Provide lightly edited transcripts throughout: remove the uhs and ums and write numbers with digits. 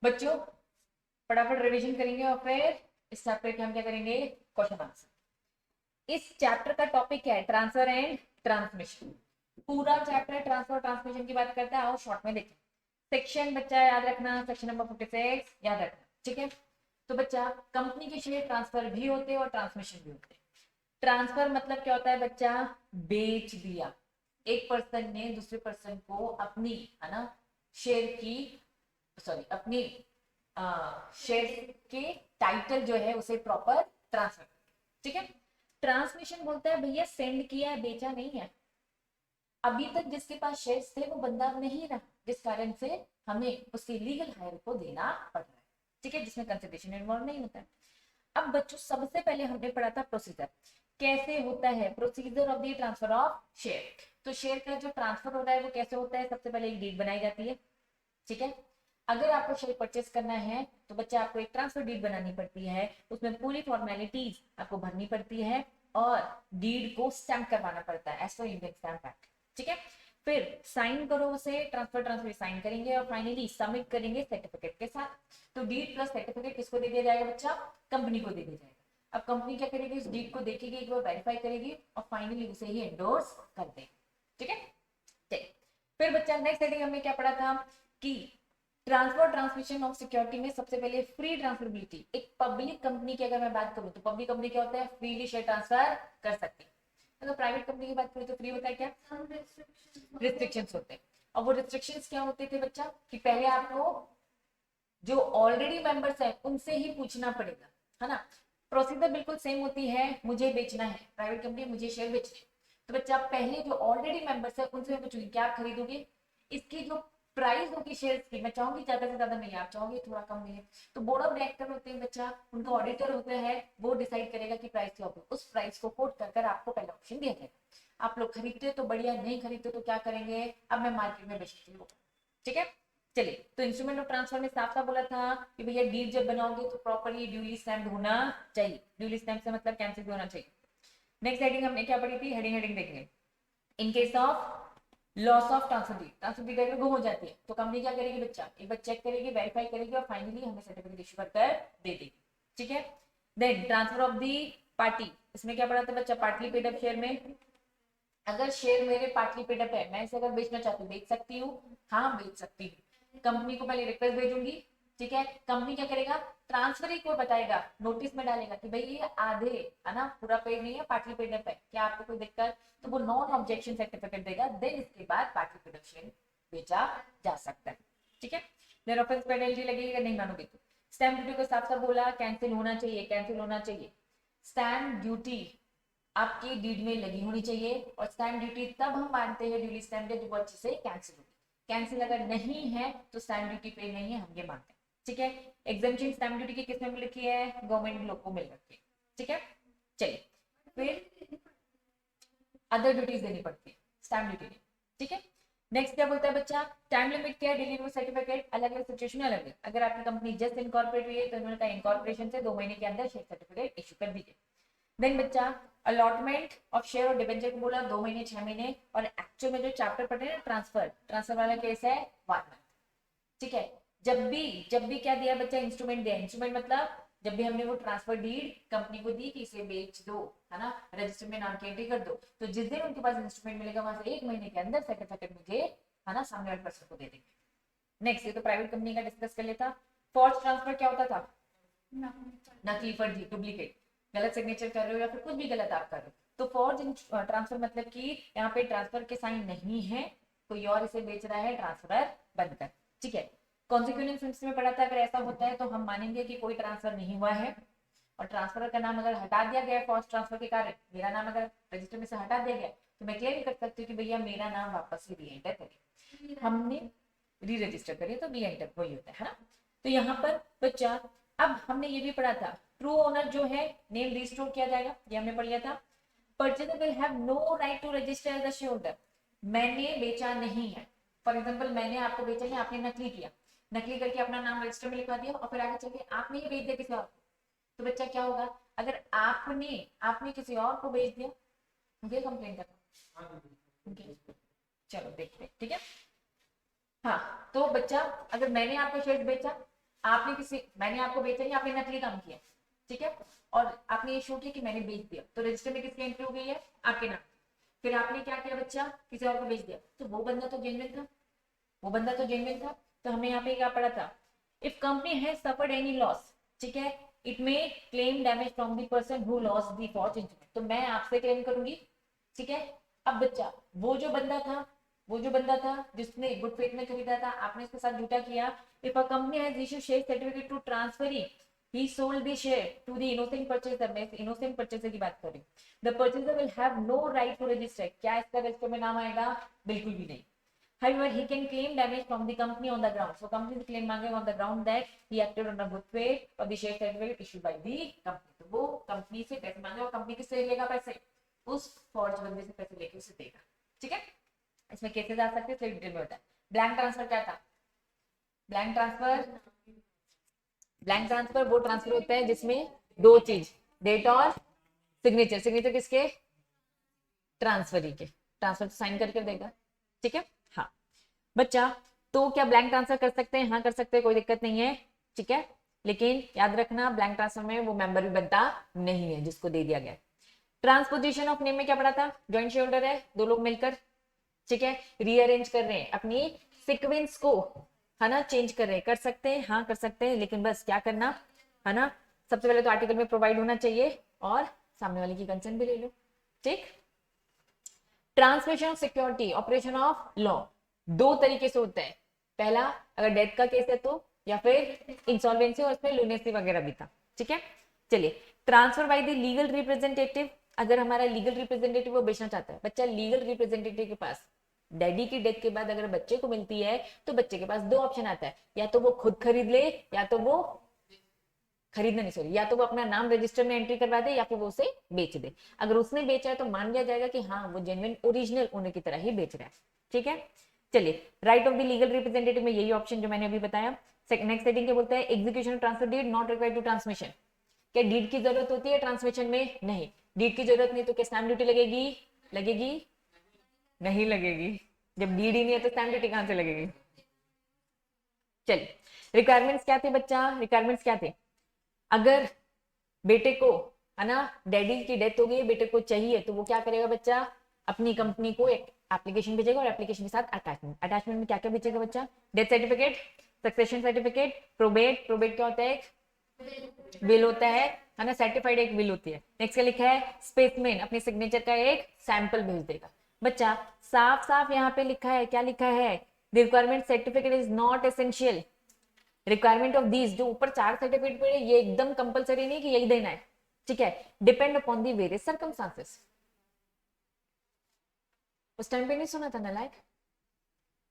बच्चों फटाफट रिवीजन करेंगे और फिर इस चैप्टर के हम क्या करेंगे, क्वेश्चन आंसर। इस चैप्टर का टॉपिक क्या है, ट्रांसफर एंड ट्रांसमिशन। पूरा चैप्टर ट्रांसफर ट्रांसमिशन की बात करता है। आओ शॉर्ट में देखें। सेक्शन बच्चा याद रखना, सेक्शन नंबर 56 याद रखना, ठीक है। तो बच्चा कंपनी के शेयर ट्रांसफर भी होते हैं और ट्रांसमिशन भी होते हैं। ट्रांसफर मतलब क्या होता है बच्चा, बेच दिया। एक पर्सन ने दूसरे पर्सन को अपनी, है ना, शेयर की, सॉरी अपनी शेयर के टाइटल जो है उसे प्रॉपर ट्रांसफर, ठीक है। ट्रांसमिशन बोलता है भैया सेंड किया है, बेचा नहीं है। अभी तक जिसके पास शेयर्स थे वो बंदा नहीं रहा, जिस कारण से हमें उसके लीगल हायर को देना पड़ रहा है, ठीक है, जिसमें कंसिडरेशन इन्वॉल्व नहीं होता है। अब बच्चों सबसे पहले हमने पढ़ा था प्रोसीजर, कैसे होता है procedure of the transfer of share. तो शेयर का जो ट्रांसफर हो रहा है वो कैसे होता है, सबसे पहले एक डीड बनाई जाती है, ठीक है। अगर आपको शेयर परचेस करना है तो बच्चा आपको एक ट्रांसफर डीड बनानी पड़ती है, उसमें पूरी फॉर्मेलिटीज आपको भरनी पड़ती है और डीड को स्टैंप करवाना पड़ता है as per Indian stamp act, ठीक है। फिर साइन करो उसे, ट्रांसफर ट्रांसफर साइन करेंगे और फाइनली सबमिट करेंगे सर्टिफिकेट के साथ। तो डीड प्लस सर्टिफिकेट किसको दे दिया जाएगा बच्चा, कंपनी को दे दिया जाएगा। अब कंपनी क्या करेगी, उस डीड को देखेगी, एक बार वेरीफाई करेगी और फाइनली उसे ही एंडोर्स कर देगी, ठीक है। चलिए फिर बच्चा नेक्स्ट हेडिंग हमने क्या पढ़ा था कि ट्रांसफर ट्रांसमिशन ऑफ सिक्योरिटी में सबसे पहले फ्री ट्रांसफरेबिलिटी। एक पब्लिक कंपनी की अगर मैं बात करूं तो पब्लिक कंपनी क्या होता है, फ्रीली शेयर ट्रांसफर कर सकती है। अगर प्राइवेट कंपनी की बात करें तो फ्री होता है क्या, रिस्ट्रिक्शंस होते हैं। और वो रिस्ट्रिक्शंस क्या होते थे बच्चा, कि पहले आपको जो ऑलरेडी मेंबर्स है उनसे ही पूछना पड़ेगा, है ना। प्रोसीजर बिल्कुल सेम होती है, मुझे बेचना है, प्राइवेट कंपनी मुझे शेयर बेचने हैं। तो बच्चा पहले जो ऑलरेडी मेंबर्स है उनसे पूछूंगी क्या आप खरीदोगे। इसकी जो प्राइस होगी शेयर्स की, मैं चाहूंगी ज्यादा से ज्यादा मिले, आप चाहोगे थोड़ा कम मिले। तो बोर्ड ऑफ डायरेक्टर होते हैं बच्चा, उनका ऑडिटर होता है, वो डिसाइड करेगा कि प्राइस क्या होगी। उस प्राइस को कोट कर कर आपको पहला ऑप्शन दिया जाएगा। आप लोग खरीदते हो तो बढ़िया, नहीं खरीदते तो क्या करेंगे, अब मैं मार्केट में बेचती हूँ, ठीक है। चलिए तो इंस्ट्रूमेंट ऑफ ट्रांसफर में साफ साफ बोला था कि भैया डीड जब बनाओगे तो प्रॉपरली ड्यूली स्टैम्प्ड होना चाहिए। ड्यूली स्टैम्प से मतलब कैंसिल भी होना चाहिए। नेक्स्ट हेडिंग हमने क्या पढ़ी थी, हेडिंग हेडिंग देखेंगे। In case of loss of transfer deed, transfer deed अगर गुम हो जाती है तो कंपनी क्या करेगी बच्चा, एक बार चेक करेगी, वेरीफाई करेगी और फाइनली हमें सर्टिफिकेट इशू कर दे देगी, ठीक है। Then transfer of the party, इसमें क्या पढ़ा था बच्चा, पार्टली पेड अप शेयर में अगर शेयर मेरे पार्टली पेड अप है, मैं इसे अगर बेचना चाहती हूँ बेच सकती हूँ, हाँ बेच सकती हूँ। कंपनी को पहले रिक्वेस्ट भेजूंगी, ठीक है। कंपनी क्या करेगा, ट्रांसफर को बताएगा, नोटिस में डालेगा कि भाई ये आधे, है ना, पूरा पेड नहीं है, पार्टली पेड अप है, क्या आपको कोई दिक्कत, तो वो नॉन ऑब्जेक्शन सर्टिफिकेट देगा। देन इसके बाद पार्टली पेड अप शेयर बेचा जा सकता है, ठीक है। देन ऑफेंस पेनल्टी लगेगी अगर नहीं मानोगे तो। स्टैंप ड्यूटी को साफ साफ बोला, कैंसिल होना चाहिए, कैंसिल होना चाहिए। स्टैंप ड्यूटी आपकी डीड में लगी होनी चाहिए और स्टैंप ड्यूटी तब हम मानते हैं ड्यूली स्टैंप जब वो अच्छे से कैंसिल होगी। कैंसिल अगर नहीं है तो स्टैंप ड्यूटी पे नहीं है, हम ये मानते हैं, ठीक है। एग्जाम्पशन स्टैंप ड्यूटी की किसमें मिल रखी है, गवर्नमेंट लोग को मिल रखी है, ठीक है। चलिए फिर अदर ड्यूटीज देनी पड़ती है स्टैंप ड्यूटी में, ठीक है। नेक्स्ट क्या बोलता है बच्चा, टाइम लिमिट क्या है, डिलीवरी सर्टिफिकेट अलग अलग सिचुएशन में अलग है। अगर आपकी कंपनी जस्ट इनकॉर्पोरेट हुई है तो इन्होंने कहा इनकॉर्पोरेशन से 2 महीने के अंदर शेयर सर्टिफिकेट इशू कर दीजिए। देन बच्चा अलॉटमेंट ऑफ शेयर और डिबेंचर को बोला 2 महीने 6 महीने, और एक्चुअल में जो चैप्टर पढ़े ना ट्रांसफर, ट्रांसफर वाला केस है 1 मंथ, ठीक है। जब भी क्या दिया बच्चा, इंस्ट्रूमेंट दिया। इंस्ट्रूमेंट मतलब जब भी हमने वो ट्रांसफर डीड कंपनी को दी कि इसे बेच दो, है ना, रजिस्टर में नाम की एंट्री कर दो, तो जिस दिन उनके पास इंस्ट्रूमेंट मिलेगा वहां से 1 महीने के अंदर सर्टिफिकेट मुझे, है ना, सामने वाले पर्सन को दे देंगे। नेक्स्ट ये तो प्राइवेट कंपनी का डिस्कस कर लेता। फॉर्ज ट्रांसफर क्या होता था, नकली, फर्जी, डुप्लीकेट, गलत सिग्नेचर कर रहे हो या फिर कुछ भी गलत आप कर रहे हो, तो फॉर्ज ट्रांसफर मतलब कि यहाँ पे ट्रांसफर के साइन नहीं है, कोई और इसे बेच रहा है, ट्रांसफर बंद कर, ठीक है। कॉन्सिक्वेंस में पड़ा था, अगर ऐसा होता है तो हम मानेंगे कि कोई ट्रांसफर नहीं हुआ है और ट्रांसफर का नाम अगर हटा दिया गया फॉर्ज ट्रांसफर के कारण, मेरा नाम अगर रजिस्टर में से हटा दिया गया तो मैं क्लेम कर सकती हूँ कि भैया मेरा नाम वापस से री एंटर करिए, हमने री रजिस्टर करिए, तो री एंटर वही होता है ना। तो यहाँ पर बच्चा, अब हमने ये भी पढ़ा था ट्रू ओनर जो है नेम रिस्टोर किया जाएगा, ये हमने पढ़ लिया था। Purchaser will have no right to register as a shareholder, मैंने बेचा नहीं है, फॉर एग्जांपल मैंने आपको बेचा है, आपने नकली किया, नकली करके अपना नाम रजिस्टर में लिखवा दिया और फिर आगे चल के आपने ये बेच दिया किसी और को, तो बच्चा क्या होगा, अगर आपने आपने किसी और को बेच दिया, मुझे कंप्लेन करना, चलो देखते हैं, ठीक है। हाँ तो बच्चा अगर मैंने आपको शेयर बेचा आपने किसी, मैंने आपको बेचा नहीं, आपने नकली काम किया, ठीक है, और आपने ये शो किया कि मैंने बेच दिया, तो रजिस्टर में किसकी एंट्री हो गई है, आपके नाम। फिर आपने क्या किया बच्चा, किसी और को बेच दिया, तो वो बंदा तो जेन्युइन था, वो बंदा तो जेन्युइन था। तो हमें यहाँ पे क्या पढ़ा था, if company has suffered any loss, ठीक है, it may claim damage from the person who loss the Fortune, तो मैं आपसे क्लेम करूंगी, ठीक है। अब बच्चा, वो जो बंदा था, वो जो बंदा था जिसने गुड फेथ में खरीदा था, आपने इसके साथ झूठा किया। If a company has issued share certificate to transfer he sold the share to the innocent purchaser, मैं innocent purchaser की बात कर रही हूँ। The purchaser will have no right to register, क्या इसका रजिस्टर में नाम आएगा, बिल्कुल भी नहीं। However, he can claim damage from the company on the ground, so company से claim मांगेगा on the ground that he acted on a good faith or the share certificate issued by the company, तो वो company से पैसे मांगेगा और company किससे लेगा पैसे, उस फॉर्ज बंदे से पैसे लेके उसे देगा, ठीक है। इसमें केसेस आ सकते हैं, फिर डिटेल में होता है। ब्लैंक ट्रांसफर क्या था, ब्लैंक ट्रांसफर, ब्लैंक ट्रांसफर वो ट्रांसफर होता है जिसमें दो चीज, डेट और सिग्नेचर, सिग्नेचर किसके, ट्रांसफरी के, ट्रांसफर साइन करके देगा, ठीक है। हाँ बच्चा, तो क्या ब्लैंक ट्रांसफर कर सकते हैं, हाँ कर सकते हैं, कोई दिक्कत नहीं है, ठीक है। लेकिन याद रखना ब्लैंक ट्रांसफर में वो मेंबर भी बनता नहीं है जिसको दे दिया गया। ट्रांसपोजिशन ऑफ नेम में क्या पढ़ा था, ज्वाइंट शेयर होल्डर है, दो लोग मिलकर, ठीक है, रीअरेंज कर रहे हैं अपनी सीक्वेंस को, है ना, चेंज कर रहे हैं, कर सकते हैं, हाँ कर सकते हैं, लेकिन बस क्या करना है ना, सबसे पहले तो आर्टिकल में प्रोवाइड होना चाहिए और सामने वाले की कंसेंट भी ले लो, ठीक। Transmission of security, operation of law, दो तरीके से होता है, पहला अगर डेथ का केस है तो, या फिर इंसॉल्वेंसी और उसमें लुनेसी वगैरह भी था, ठीक है। चलिए, transfer by the legal representative, अगर हमारा लीगल रिप्रेजेंटेटिव वो बेचना चाहता है, बच्चा लीगल रिप्रेजेंटेटिव के पास डैडी की डेथ के बाद अगर बच्चे को मिलती है तो बच्चे के पास दो ऑप्शन आता है, या तो वो खुद खरीद ले, या तो वो खरीदना नहीं, सॉरी, या तो वो अपना नाम रजिस्टर में एंट्री करवा दे, या फिर वो उसे बेच दे। अगर उसने बेचा है तो मान लिया जाएगा कि हाँ वो जेन्युइन ओरिजिनल ओनर की तरह ही बेच रहा है, ठीक है। चलिए, right of the legal representative में यही ऑप्शन जो मैंने अभी बताया। नेक्स्ट हेडिंग क्या बोलता है, execution transfer deed not required to transmission, क्या डीड की जरूरत होती है ट्रांसमिशन में, नहीं, डीड की जरूरत नहीं तो क्या स्टैम्प ड्यूटी लगेगी, लगेगी नहीं लगेगी, जब डीड ही नहीं है तो स्टैम्प ड्यूटी कहां से लगेगी। चलिए, रिक्वायरमेंट्स क्या थे बच्चा, रिक्वायरमेंट्स क्या थे, अगर बेटे को, है ना, डैडी की डेथ हो गई, बेटे को चाहिए, तो वो क्या करेगा बच्चा, अपनी कंपनी को एक एप्लीकेशन भेजेगा और एप्लीकेशन के साथ अटैचमेंट, अटैचमेंट में क्या क्या भेजेगा बच्चा, death certificate, succession certificate, probate, probate क्या होता है, एक विल होता है ना, सर्टिफाइड एक विल होती है। नेक्स्ट क्या लिखा है, स्पेसमेन अपने सिग्नेचर का एक सैंपल भेज देगा। बच्चा साफ साफ यहाँ पे लिखा है, क्या लिखा है, the requirement certificate is not essential, requirement of these, जो ऊपर चार सर्टिफिकेट पे ये एकदम कंपलसरी नहीं कि यही देना है, ठीक है, depend upon the various circumstances. उस टाइम पे नहीं सुना था नालायक,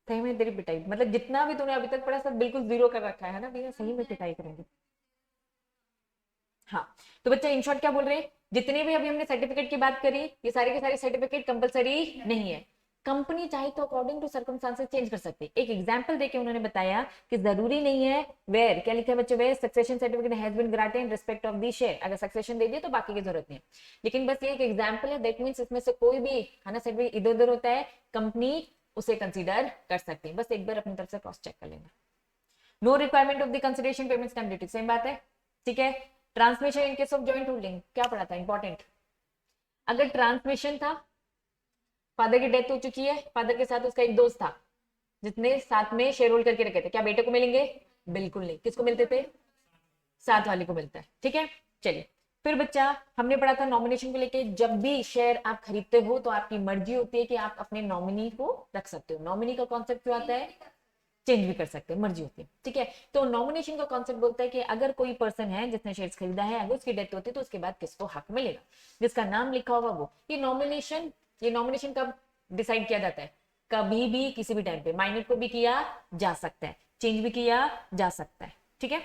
सही में तेरी पिटाई, मतलब जितना भी तूने अभी तक पढ़ा सब बिल्कुल जीरो कर रखा है ना भैया, सही में पिटाई करेंगे। हाँ, तो बच्चा इन शॉर्ट क्या बोल रहे हैं, जितने भी अभी हमने सर्टिफिकेट की बात करी, ये सारे के सारे सर्टिफिकेट कंपलसरी नहीं है, कंपनी चाहे तो अकॉर्डिंग टू सर्कमस्टांसेस चेंज कर सकती है। एक एग्जांपल देके उन्होंने बताया कि जरूरी नहीं है, वेयर क्या लिखा है बच्चों, where succession certificate has been granted in respect of the share, अगर सक्सेशन दे दिया तो बाकी की जरूरत नहीं है, लेकिन बस ये एक एग्जांपल है, दैट मींस इसमें से कोई भी, है ना, सर्टिफिकेट इधर उधर होता है, कंपनी उसे कंसीडर कर सकती है, बस एक बार अपनी तरफ से क्रॉस चेक कर लेना। No requirement of the consideration payment stamp duty, same बात है, ठीक है। Transmission in case of joint holding क्या पढ़ा था, इंपॉर्टेंट, अगर ट्रांसमिशन था, फादर की डेथ हो चुकी है, फादर के साथ उसका एक दोस्त था जितने साथ में शेयर होल्ड करके रखे थे, क्या बेटे को मिलेंगे, बिल्कुल नहीं, किसको मिलते थे, साथ वाले को मिलता है, ठीक है। चलिए, फिर बच्चा हमने पढ़ा था नॉमिनेशन को लेके, जब भी शेयर आप खरीदते हो तो आपकी मर्जी होती है कि आप अपने नॉमिनी को रख सकते हो, नॉमिनी का कॉन्सेप्ट क्या आता है, चेंज भी कर सकते हैं, मर्जी होती है, ठीक है। तो नॉमिनेशन का कॉन्सेप्ट बोलता है कि अगर कोई पर्सन है जिसने शेयर्स खरीदा है, अगर उसकी डेथ होती है तो उसके बाद किसको हक मिलेगा, जिसका नाम लिखा होगा वो। ये नॉमिनेशन कब डिसाइड किया जाता है, कभी भी किसी भी टाइम पे, माइनर को भी किया जा सकता है, चेंज भी किया जा सकता है, ठीक है।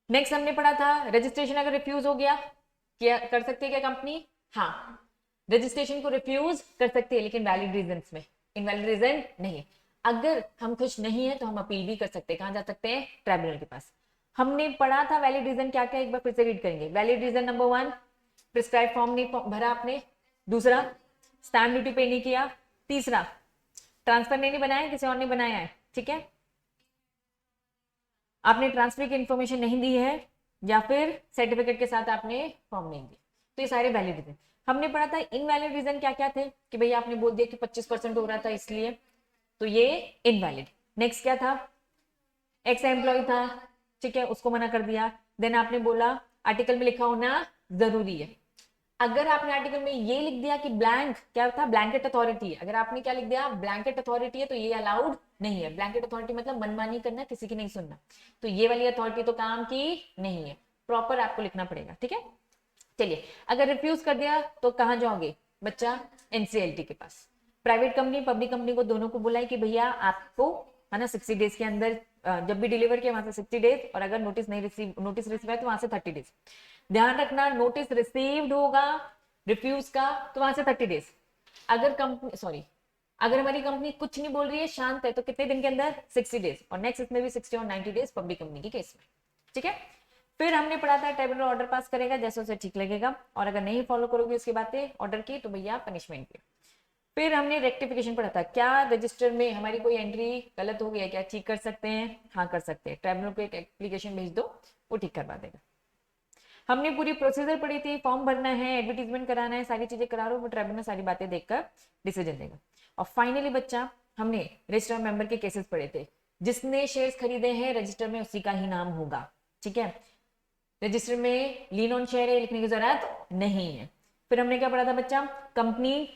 नेक्स्ट हमने पढ़ा था रजिस्ट्रेशन अगर रिफ्यूज हो गया, क्या कर सकती है क्या कंपनी, हाँ, रजिस्ट्रेशन को रिफ्यूज कर सकती है, लेकिन वैलिड रीजन में, इनवैलिड रीजन नहीं। अगर हम खुश नहीं है तो हम अपील भी कर सकते हैं, कहां जा सकते हैं, ट्राइब्यूनल के पास। हमने पढ़ा था वैलिड रीजन क्या क्या, एक बार फिर से रीड करेंगे। Valid reason number 1, prescribe form नहीं भरा आपने, दूसरा स्टैम्प ड्यूटी पे नहीं किया, तीसरा ट्रांसफर नहीं बनाया, किसी और ने बनाया है, ठीक है। आपने ट्रांसफर की इन्फॉर्मेशन नहीं दी है या फिर सर्टिफिकेट के साथ आपने फॉर्म नहीं दिया, तो ये सारे वैलिड रीजन। हमने पढ़ा था इनवैलिड रीजन क्या क्या थे कि भैया आपने बोल दिया कि 25% हो रहा था इसलिए, तो ये इनवैलिड। नेक्स्ट क्या था, एक्स एम्प्लॉय था, ठीक है, उसको मना कर दिया। देन आपने बोला आर्टिकल में लिखा होना जरूरी है। अगर आपने आर्टिकल में ये लिख दिया कि ब्लैंक क्या था, ब्लैंकेट अथॉरिटी, अगर आपने क्या लिख दिया ब्लैंकेट अथॉरिटी है, तो ये अलाउड नहीं है। ब्लैंकेट अथॉरिटी मतलब मनमानी करना, किसी की नहीं सुनना, तो ये वाली अथॉरिटी तो काम की नहीं है, प्रॉपर आपको लिखना पड़ेगा, ठीक है। चलिए, अगर रिफ्यूज कर दिया तो कहां जाओगे बच्चा, एनसीएलटी के पास। प्राइवेट कंपनी पब्लिक कंपनी को दोनों को बुलाए कि भैया आपको है ना 60 डेज के अंदर जब भी डिलीवर किया वहां से 60 डेज, और अगर नोटिस रिसीव है तो वहां से 30 डेज। ध्यान रखना, नोटिस रिसीव्ड होगा रिफ्यूज का तो वहां से 30 डेज। अगर कंपनी सॉरी अगर हमारी कंपनी कुछ नहीं बोल रही है, शांत है, तो कितने दिन के अंदर 60 डेज, और नेक्स्ट इसमें भी 60 और 90 डेज पब्लिक कंपनी के केस में, ठीक है। फिर हमने पढ़ा था ट्राइब्यूनल ऑर्डर पास करेगा जैसे उसे ठीक लगेगा, और अगर नहीं फॉलो करोगे उसकी बातें ऑर्डर की तो भैया पनिशमेंट पे। फिर हमने रेक्टिफिकेशन पढ़ा था, क्या रजिस्टर में हमारी कोई एंट्री गलत हो गई है, क्या ठीक कर सकते हैं, हाँ कर सकते हैं, ट्राइब्यूनल को एक एप्लीकेशन भेज दो, वो ठीक करवा देगा। हमने पूरी प्रोसीजर पढ़ी थी, फॉर्म भरना है, एडवर्टीजमेंट कराना है, सारी चीजें करा रहा हूँ, वो ट्राइब्यूनल सारी बातें देखकर डिसीजन देगा। और फाइनली बच्चा हमने रजिस्टर मेंबर के केसेस पढ़े थे, जिसने शेयर्स खरीदे हैं रजिस्टर में उसी का ही नाम होगा, ठीक है। रजिस्टर में लीन ऑन शेयर है लिखने की जरूरत नहीं है। फिर हमने क्या पढ़ा था बच्चा, कंपनी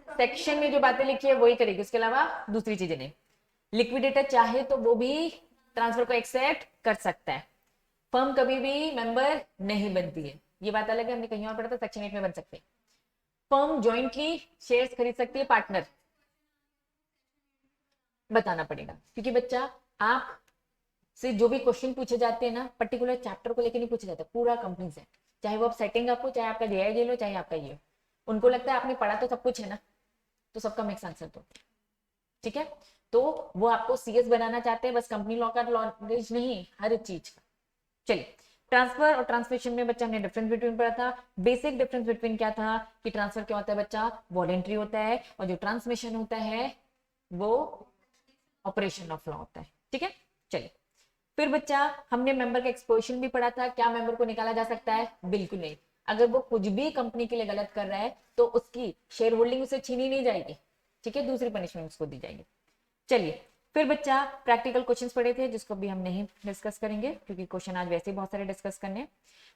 सेक्शन में जो बातें लिखी है वही करेगी, उसके अलावा दूसरी चीजें नहीं। लिक्विडेटर चाहे तो वो भी ट्रांसफर को एक्सेप्ट कर सकता है, फर्म कभी भी मेंबर नहीं बनती है, ये बात अलग है, हमने कहीं और पढ़ा था, सेक्शन 8 में बन सकते हैं। फर्म ज्वाइंटली शेयर्स खरीद सकती है, पार्टनर बताना पड़ेगा, क्योंकि बच्चा आप से जो भी क्वेश्चन पूछे जाते हैं ना, पर्टिकुलर चैप्टर को लेकर नहीं पूछे जाते, पूरा कंपनी से, चाहे वो आप सेटिंग अप हो, चाहे आपका जेआई लो, चाहे आपका ये हो, उनको लगता है आपने पढ़ा तो सब कुछ है ना, तो सबका मिक्स आंसर दो, ठीक है। तो वो आपको सीएस बनाना चाहते हैं, बस कंपनी लॉ का नॉलेज नहीं, हर चीज का। चलिए, ट्रांसफर और ट्रांसमिशन में बच्चा हमने डिफरेंस बिटवीन पढ़ा था। बेसिक डिफरेंस बिटवीन क्या था कि ट्रांसफर क्या होता है बच्चा, वॉलेंट्री होता है, और जो ट्रांसमिशन होता है वो ऑपरेशन ऑफ लॉ होता है, ठीक है। चलिए, फिर बच्चा हमने मेंबर का एक्सपोजिशन भी पढ़ा था, क्या मेंबर को निकाला जा सकता है, बिल्कुल नहीं। अगर वो कुछ भी कंपनी के लिए गलत कर रहा है तो उसकी शेयर होल्डिंग उसे छीनी नहीं जाएगी, ठीक है, दूसरी पनिशमेंट उसको दी जाएगी। चलिए, फिर बच्चा प्रैक्टिकल क्वेश्चंस पढ़े थे जिसको भी हम नहीं डिस्कस करेंगे क्योंकि क्वेश्चन आज वैसे ही बहुत सारे डिस्कस करने।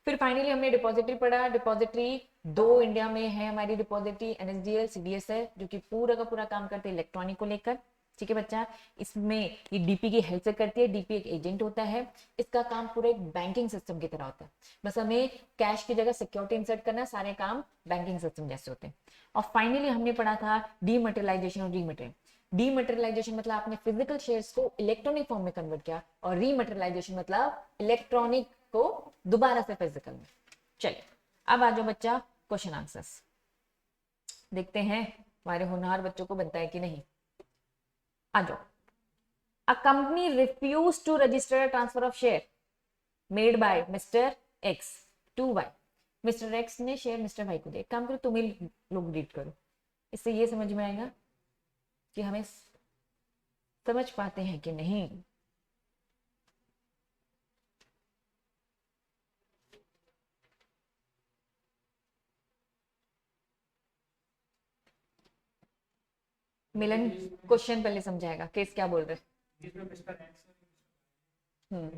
फिर फाइनली हमने डिपॉजिटरी पढ़ा। डिपॉजिटरी दो इंडिया में है हमारी डिपॉजिटरी, एनएसडीएल, सीडीएसएल, जो कि पूरा का पूरा काम करते हैं इलेक्ट्रॉनिक को लेकर, ठीक है बच्चा। इसमें ये डीपी की हेल्प से करती है, डीपी एक एजेंट होता है, इसका काम पूरा एक बैंकिंग सिस्टम की तरह होता है, बस हमें कैश की जगह सिक्योरिटी इंसर्ट करना, सारे काम बैंकिंग सिस्टम जैसे होते हैं। और फाइनली हमने पढ़ा था डीमटेरियलाइजेशन और रीमटेरियल। डीमटेरियलाइजेशन मतलब आपने फिजिकल शेयर्स को इलेक्ट्रॉनिक फॉर्म में कन्वर्ट किया, और रीमटेरियलाइजेशन मतलब इलेक्ट्रॉनिक को दोबारा से फिजिकल में। चलिए, अब आ जाओ बच्चा क्वेश्चन आंसर्स देखते हैं, हमारे होनहार बच्चों को बनता है कि नहीं। आ जाओ। A company refused to register a transfer of share made by Mr. X to Y. Mister x ने शेयर मिस्टर वाई को दिया। काम करो तुम ही लोग रीड करो, इससे ये समझ में आएगा कि हमें समझ पाते हैं कि नहीं। मिलन क्वेश्चन पहले समझाएगा, केस क्या बोल रहे। हम्म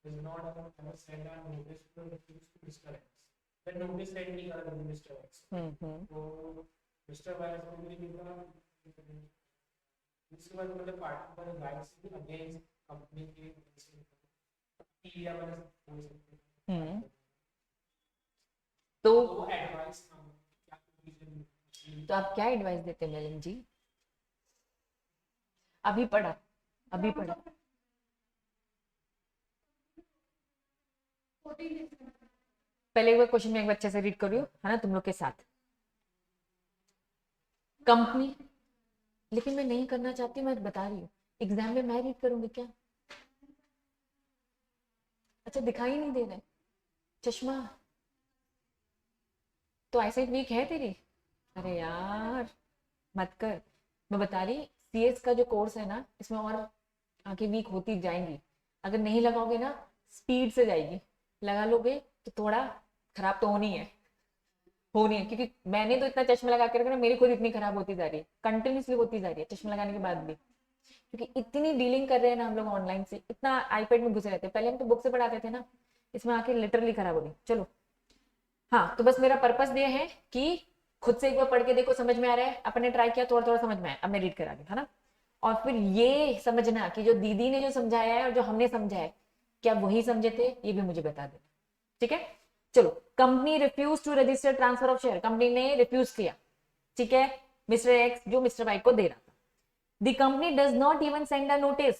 is not ever send a notice to refuse to Mr. X. Then notice send नहीं करा कभी Mr. X. तो Mr. Y को भी लिखा, उसके बाद मतलब पार्टी पर राइट्स अगेंस्ट कंपनी के या मतलब बोल सकते हैं। तो एडवाइस क्या, तो आप क्या एडवाइस देते हैं मिलन जी? अभी पढ़ा, अभी पढ़ा। पहले एक बार क्वेश्चन में एक बच्चे से रीड करियो, है ना, तुम लोग के साथ। कंपनी, लेकिन मैं नहीं करना चाहती, मैं बता रही हूँ, एग्जाम में मैं रीड करूंगी क्या? अच्छा, दिखाई नहीं दे रहा है चश्मा, तो ऐसे वीक है तेरी। अरे यार मत कर, मैं बता रही, CS का जो कोर्स है ना, इसमें और आंखें वीक होती जाएंगी। अगर नहीं लगाओगे ना, स्पीड से जाएगी। लगा लोगे तो थोड़ा खराब तो होनी है, क्योंकि मैंने तो इतना चश्मा लगा के रखा ना, मेरी खुद इतनी खराब होती जा रही है, कंटिन्यूसली होती जा रही है चश्मा लगाने के बाद भी, क्योंकि इतनी डीलिंग कर रहे हैं ना हम लोग ऑनलाइन से, इतना आईपैड में घुसे रहते हैं। पहले हम तो बुक से पढ़ाते थे ना, इसमें आके लिटरली खराब हो गई। चलो हाँ, तो बस मेरा पर्पस ये है कि खुद से एक बार पढ़ के देखो, समझ में आ रहा है, अपने ट्राई किया, थोड़ा थोड़ा समझ में आया, अब मैं रीड करा दी, है ना। और फिर ये समझना कि जो दीदी ने जो समझाया है और जो हमने समझा है, क्या वही समझे थे, ये भी मुझे बता देना, ठीक है। चलो, company refuse to register transfer of share, company ने रिफ्यूज किया, ठीक है, मिस्टर एक्स जो मिस्टर वाई को दे रहा था। The company does not even send a notice,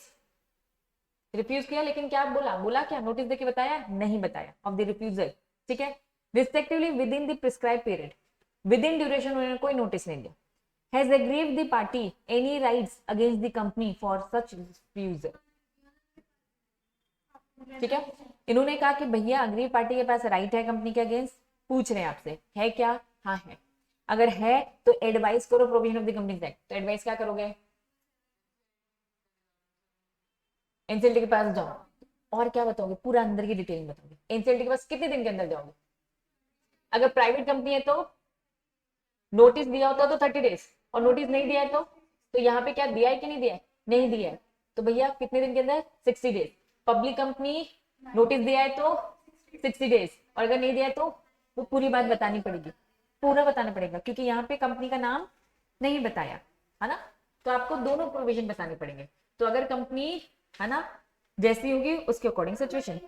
refuse किया लेकिन क्या बोला क्या, नोटिस देके बताया, नहीं बताया, ऑफ द रिफ्यूजल, ठीक है। Respectively with in the prescribe period, with in duration उन्होंने कोई नोटिस नहीं दिया। Has aggrieved the party any rights against the company for such refusal, ठीक है। इन्होंने कहा कि भैया अग्री पार्टी के पास राइट है कंपनी के अगेंस्ट, पूछ रहे हैं आपसे, है क्या, हाँ है। अगर है तो एडवाइस करो provision of the companies act, तो एडवाइस क्या करोगे, एनसीएलटी के पास जाओ और क्या बताओगे, पूरा अंदर की डिटेल बताओगे। एनसीएलटी के पास कितने दिन के अंदर जाओगे, अगर प्राइवेट कंपनी है तो नोटिस दिया होता तो 30 डेज, और नोटिस नहीं दिया है तो यहाँ पे क्या दिया है कि नहीं दिया है, नहीं दिया है, तो भैया कितने दिन के अंदर, 60 डेज। पब्लिक कंपनी नोटिस दिया है तो 60 डेज, और अगर नहीं दिया है तो वो पूरी बात बतानी पड़ेगी, पूरा बताना पड़ेगा, क्योंकि यहाँ पे कंपनी का नाम नहीं बताया, है ना। तो आपको दोनों प्रोविजन बताने पड़ेंगे। तो अगर कंपनी, है ना, जैसी होगी उसके अकॉर्डिंग सिचुएशन,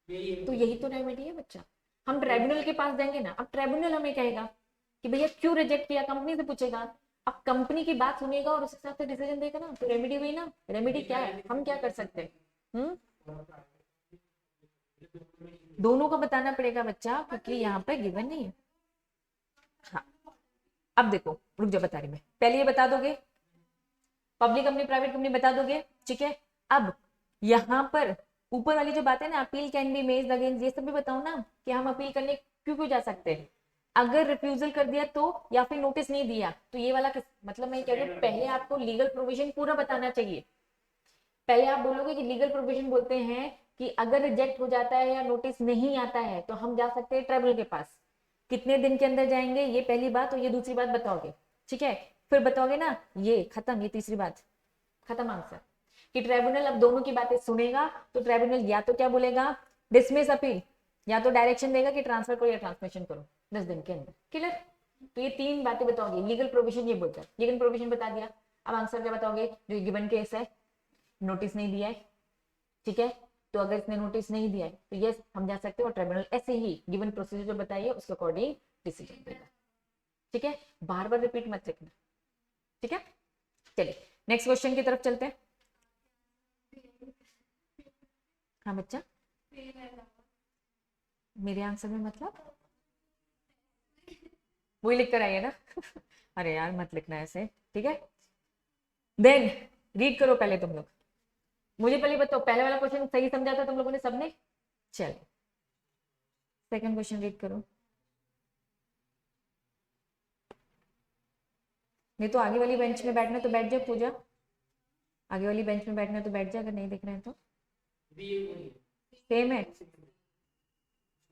तो यही तो रेमेडी है बच्चा। हम ट्राइब्यूनल के पास जाएंगे ना, अब ट्राइब्यूनल हमें कहेगा कि भैया क्यों रिजेक्ट किया, कंपनी से पूछेगा, अब कंपनी की बात सुनेगा और उस हिसाब से डिसीजन देगा ना, तो रेमेडी हुई ना। रेमेडी क्या है, हम क्या कर सकते हैं, दोनों को बताना पड़ेगा बच्चा, क्योंकि यहाँ पे गिवन नहीं है। हाँ, अब देखो, रुक जा बता रही मैं, पहले ये बता दोगे पब्लिक कंपनी प्राइवेट कंपनी बता दोगे, ठीक है। अब यहाँ पर ऊपर वाली जो बात है ना, appeal can be made against, ये सब भी बताओ ना कि हम अपील करने क्यों क्यों जा सकते हैं। अगर रिफ्यूजल कर दिया तो, या फिर नोटिस नहीं दिया तो, ये वाला मतलब मैं कह रही हूँ, पहले आपको लीगल प्रोविजन पूरा बताना चाहिए। पहले आप बोलोगे कि लीगल प्रोविजन बोलते हैं कि अगर रिजेक्ट हो जाता है या नोटिस नहीं आता है तो हम जा सकते हैं ट्राइब्यूनल के पास, कितने दिन के अंदर जाएंगे, ये पहली बात, और ये दूसरी बात बताओगे, ठीक है। फिर बताओगे ना, ये खत्म, ये तीसरी बात खत्म आंसर, कि ट्राइब्यूनल अब दोनों की बातें सुनेगा, तो ट्राइब्यूनल या तो क्या बोलेगा, डिसमिस अपील, या तो डायरेक्शन देगा कि ट्रांसफर करो या ट्रांसमिशन करो 10 दिन के अंदर, क्लियर। तो ये तीन बातें बताओगे, लीगल प्रोविजन ये बोलता है, लीगल प्रोविजन बता दिया। अब आंसर क्या बताओगे, जो गिवन केस है, नोटिस नहीं दिया है, ठीक है, तो अगर इसने नोटिस नहीं दिया है तो यस हम जा सकते हैं, और ट्राइब्यूनल ऐसे ही गिवन प्रोसीजर जो बताइए उसके अकॉर्डिंग डिसीजन देगा, ठीक है। बार बार रिपीट मत रखना, ठीक है। चलिए नेक्स्ट क्वेश्चन की तरफ चलते हैं। हाँ बच्चा, मेरे आंसर में मतलब वही लिख कर आइए ना अरे यार मत लिखना ऐसे, ठीक है। देन रीड करो पहले तुम लोग, मुझे पहले बताओ, पहले वाला क्वेश्चन सही समझा था तुम लोगों ने सबने, चलो सेकंड क्वेश्चन रीड करो। नहीं तो आगे वाली बेंच में बैठना तो बैठ जाओ, पूजा आगे वाली बेंच में बैठना तो बैठ जाए, अगर नहीं देख रहे हैं तो। सेम है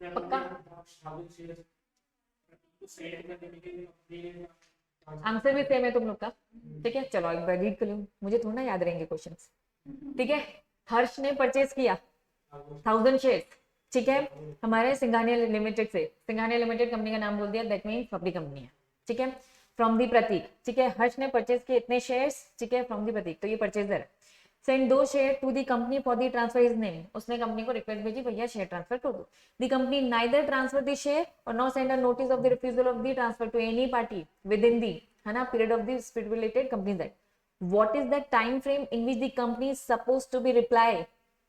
पक्का, आंसर भी सेम है तुम लोग का, ठीक है। चलो एक बार रीड कर लो, मुझे थोड़ा ना याद रहेंगे क्वेश्चंस, ठीक है। हर्ष ने परचेज किया 1000 शेयर, ठीक है, हमारे सिंघानिया लिमिटेड से, सिंघानिया लिमिटेड कंपनी का नाम बोल दिया, दैट मीन पब्लिक कंपनी है, ठीक है। फ्रॉम दी प्रतीक, ठीक है, हर्ष ने परचेज किए इतने शेयर्स, ठीक है, फ्रॉम दी प्रतीक, तो ये purchaser. Send 2 share to the company for the transfer his name, उसने कंपनी को रिक्वेस्ट भेजी भैया शेयर ट्रांसफर कर दो। The company neither transfer the share और no send a notice of the refusal of the transfer to any party within the, है ना, period of the stipulated companies act. What is the time frame in which the company is supposed to B reply,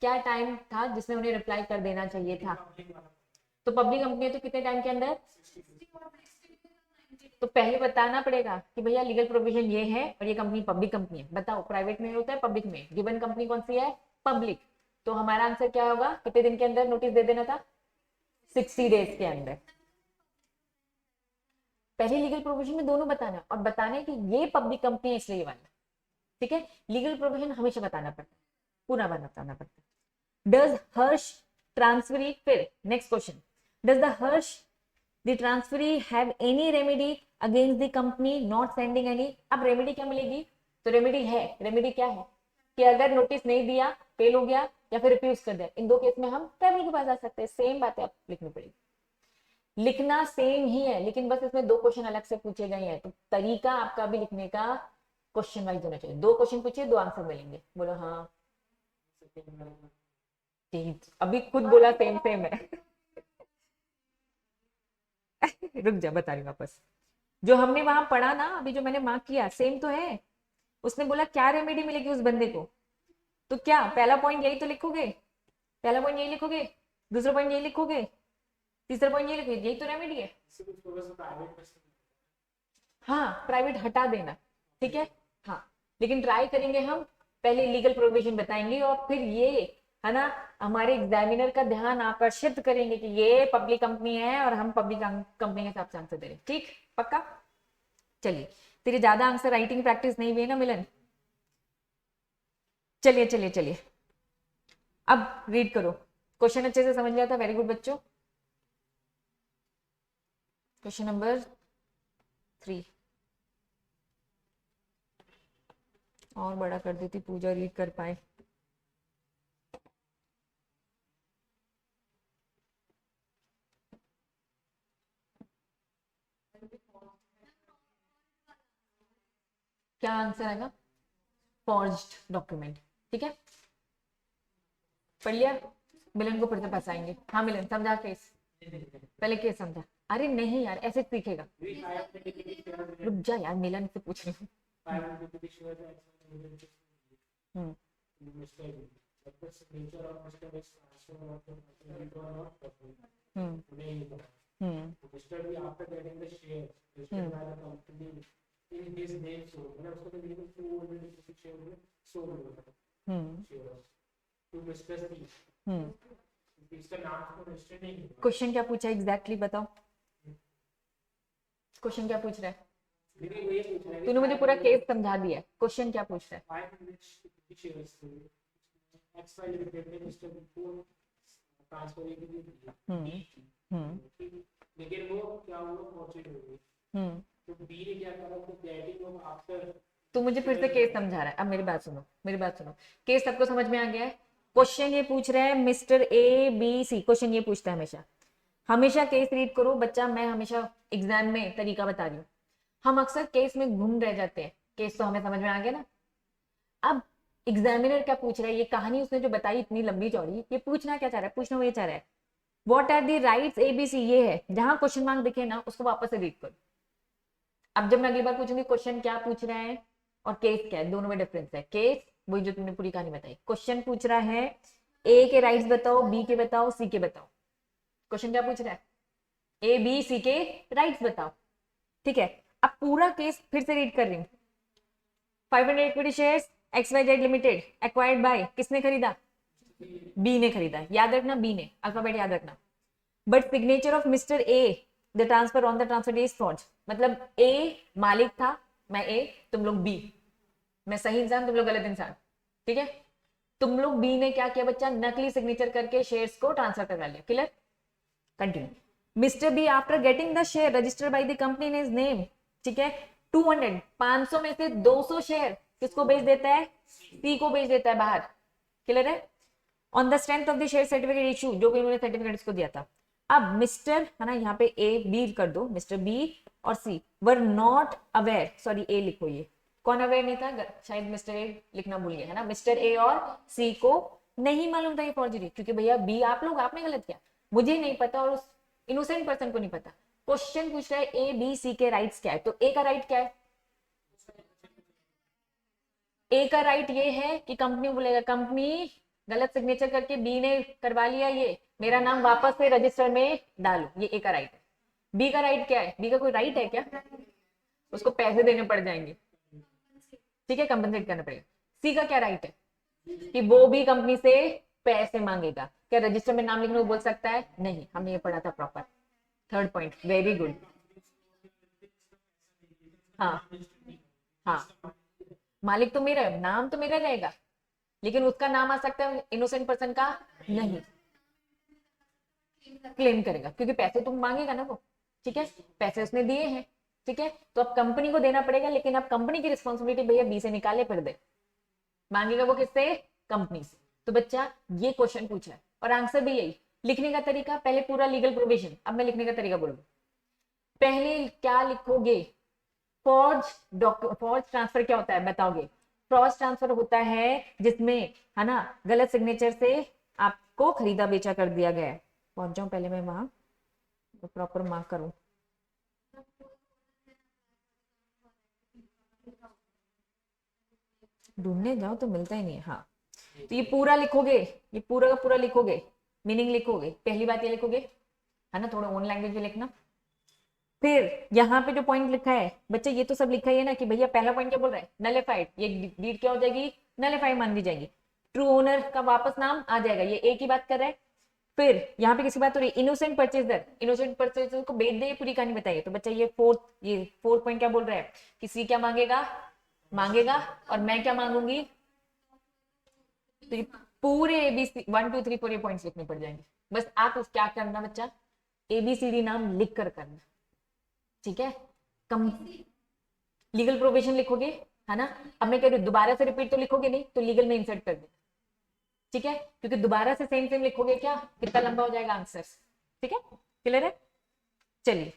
क्या time था जिसमें उन्हें reply कर देना चाहिए था। तो पब्लिक कंपनी है तो कितने टाइम के अंदर, तो पहले बताना पड़ेगा कि भैया लीगल प्रोविजन ये है और ये कंपनी पब्लिक कंपनी है, बताओ प्राइवेट में होता है पब्लिक में, गिवन कंपनी कौन सी है, पब्लिक। तो हमारा आंसर क्या होगा, कितने दिन के अंदर नोटिस दे देना था, 60 डेज के अंदर। पहले लीगल प्रोविजन में दोनों बताना है और बताना है कि ये पब्लिक कंपनी है इसलिए ये वाला, ठीक है। लीगल प्रोविजन हमेशा बताना पड़ता है, पूरा बताना पड़ता है। डज हर्ष ट्रांसफरी, फिर next question, does the Harsh the transferee have any remedy against the company not sending any. अब रेमेडी क्या मिलेगी, तो रेमेडी है, रेमेडी क्या है कि अगर नोटिस नहीं दिया, फेल हो गया या फिर रिफ्यूज कर दिया, इन दो केस में हम ट्राइब्यूनल के पास आ सकते हैं। सेम बात है, आप लिखनी पड़ेगी, लिखना सेम ही है, लेकिन बस इसमें दो क्वेश्चन अलग से पूछे गए हैं, तो तरीका आपका भी लिखने का क्वेश्चन वाइज होना चाहिए। दो क्वेश्चन पूछिए, दो आंसर मिलेंगे, बोलो हाँ। अभी खुद बोला सेम सेम है। रुक जा, बता रही वापस। जो हमने वहां पढ़ा ना, अभी जो मैंने मार्क किया, सेम तो है। उसने बोला क्या रेमेडी मिलेगी उस बंदे को, तो क्या पहला पॉइंट यही तो लिखोगे, पहला पॉइंट यही लिखोगे, दूसरा पॉइंट यही लिखोगे, तीसरा पॉइंट यही लिखोगे, यही तो रेमेडी है। हाँ, प्राइवेट हटा देना, ठीक है। हाँ, लेकिन ट्राई करेंगे हम, पहले लीगल प्रोविजन बताएंगे और फिर ये है ना हमारे एग्जामिनर का ध्यान आकर्षित करेंगे कि ये पब्लिक कंपनी है और हम पब्लिक कंपनी के हिसाब से आंसर दे रहे हैं, ठीक, पक्का। चलिए, तेरे ज्यादा आंसर राइटिंग प्रैक्टिस नहीं हुई है ना मिलन। चलिए चलिए चलिए, अब रीड करो, क्वेश्चन अच्छे से समझ लिया था, वेरी गुड बच्चों। क्वेश्चन नंबर 3 और बड़ा कर देती, पूजा रीड कर पाए। क्या आंसर आएगा, फॉर्ज्ड डॉक्यूमेंट, ठीक है। पढ़ लिया, मिलन को फिर से फंसाएंगे। हाँ मिलन, समझा केस, पहले केस समझा। अरे नहीं यार, ऐसे सीखेगा, रुक जा यार, मिलन से पूछ रही हूँ। क्वेश्चन क्या पूछा एग्जैक्टली बताओ, क्वेश्चन क्या पूछ रहा है? तूने मुझे पूरा केस समझा दिया है, क्वेश्चन क्या पूछ रहा है? लेकिन वो क्या हुआ, फॉर्च्यून हो गई, तो बी ने क्या करा, तो गेटिंग ऑफ आफ्टर। तो मुझे फिर से केस समझा रहा है। अब मेरी बात सुनो, मेरी बात सुनो, केस सबको समझ में आ गया है। क्वेश्चन ये पूछ रहा है Mister A B C, question ये पूछता है हमेशा। हमेशा केस रीड करो बच्चा, मैं हमेशा एग्जाम में तरीका बता रही हूँ। हम अक्सर केस में घूम रह जाते हैं, केस तो हमें समझ में आ गया ना। अब एग्जामिनर क्या पूछ रहा है, ये कहानी उसने जो बताई इतनी लंबी चौड़ी, ये पूछना क्या चाह रहा है, पूछना वो ये चाह रहा है what are the rights ABC, ये है। जहां क्वेश्चन मार्क दिखे ना उसको वापस से रीड करो। अब जब मैं अगली बार पूछूंगी क्वेश्चन क्या पूछ रहा है और केस क्या है, दोनों में डिफरेंस है। केस वही जो तुमने पूरी कहानी बताई, क्वेश्चन पूछ रहा है ए के राइट्स बताओ, बी के बताओ, सी के बताओ। क्वेश्चन क्या पूछ रहा है, ए बी सी के राइट्स बताओ, ठीक है। अब पूरा केस फिर से रीड कर रही हूँ। 500 equity shares XYZ limited acquired by, किसने खरीदा, बी ने खरीदा, याद रखना बी ने, अल्फाबेट याद रखना। But signature of mister A the transfer on the transfer is forge, मतलब ए मालिक था, मैं ए, तुम लोग बी, मैं सही इंसान, तुम लोग गलत इंसान, ठीक है। तुम लोग बी ने क्या किया बच्चा, नकली सिग्नेचर करके शेयर्स को ट्रांसफर करा लिया, clear. Continue. Mister B after getting the share registered by the company in his name, ठीक है, 200 500 में से 200 शेयर किसको बेच देता है, सी को बेच देता है बाहर, क्लियर है। On the strength of the share certificate issue, जो भी उन्होंने सर्टिफिकेट इसको दिया था। अब मिस्टर है ना, यहाँ पे ए बी कर दो, मिस्टर बी और सी वर नॉट अवेयर, सॉरी ए लिखो, ये कौन अवेयर नहीं था, शायद मिस्टर ए लिखना भूल गया है ना। मिस्टर ए और सी को नहीं मालूम था ये फॉर्जरी, क्योंकि भैया बी आप लोग, आपने गलत किया, मुझे नहीं पता और उस इनोसेंट पर्सन को नहीं पता। क्वेश्चन पूछ रहा है ए बी सी के राइट्स क्या है, तो ए का राइट क्या है, ए का राइट ये है कि कंपनी बोलेगा, कंपनी गलत सिग्नेचर करके बी ने करवा लिया, ये मेरा नाम वापस से रजिस्टर में डालो, ये ए का राइट है। बी का राइट क्या है, बी का कोई राइट है क्या, उसको पैसे देने पड़ जाएंगे, ठीक है, कंपनसेट करना पड़ेगा। सी का क्या राइट है कि वो भी कंपनी से पैसे मांगेगा, क्या रजिस्टर में नाम लिखने को बोल सकता है, नहीं, हमने ये पढ़ा था proper. Third point, very good. हाँ हाँ, मालिक तो मेरा है, नाम तो मेरा रहेगा, लेकिन उसका नाम आ सकता है इनोसेंट पर्सन का नहीं, क्लेम करेगा क्योंकि पैसे तुम मांगेगा ना वो, ठीक है, पैसे उसने दिए हैं, ठीक है, तो अब कंपनी को देना पड़ेगा, लेकिन अब कंपनी की रिस्पॉन्सिबिलिटी भैया बी से निकाले फिर दे, मांगेगा वो किससे, कंपनी से। तो बच्चा ये क्वेश्चन पूछा है और आंसर भी यही, लिखने का तरीका पहले पूरा लीगल प्रोविजन, अब मैं लिखने का तरीका बोलूंगा, पहले क्या लिखोगे, फॉर्ज ट्रांसफर क्या होता है बताओगे, फॉर्ज ट्रांसफर होता है जिसमें, है ना, गलत सिग्नेचर से आपको खरीदा बेचा कर दिया गया है, पहुंच जाऊं पहले मैं वहां, तो प्रॉपर मार्क करूं, ढूंढने जाओ तो मिलता ही नहीं है, हाँ, तो ये पूरा लिखोगे, ये पूरा का पूरा लिखोगे, मीनिंग लिखोगे, पहली बात ये लिखोगे, है ना, थोड़ा ओन लैंग्वेज में लिखना, फिर यहाँ पे जो पॉइंट लिखा है बच्चे, ये तो सब लिखा ही है ना कि भैया पहला पॉइंट क्या बोल रहा है, नलिफाइड, ये डीड क्या हो जाएगी, नलिफाइड मान ली जाएगी, ट्रू ओनर का वापस नाम आ जाएगा, ये एक ही बात कर रहा है। फिर यहाँ पे किसी बात हो रही है, इनोसेंट परचेजर, इनोसेंट परचेजर को बेच दे, पूरी कहानी बताइए, तो बच्चा ये फोर्थ पॉइंट क्या बोल रहा है, किसी क्या मांगेगा, मांगेगा, और मैं क्या मांगूंगी, तो ये पूरे एबीसी 1 2 3 4 ये पॉइंट्स लिखने पड़ जाएंगे, बस आप उस क्या करना बच्चा, एबीसीडी नाम लिख कर करना, ठीक है, कम लीगल प्रोविजन लिखोगे, है ना, अब मैं कह रही हूँ दोबारा से रिपीट तो लिखोगे नहीं, तो लीगल में इंसर्ट कर दे, ठीक है, क्योंकि दोबारा से सेम सेम लिखोगे क्या, कितना लंबा हो जाएगा आंसर, ठीक है, क्लियर है। चलिए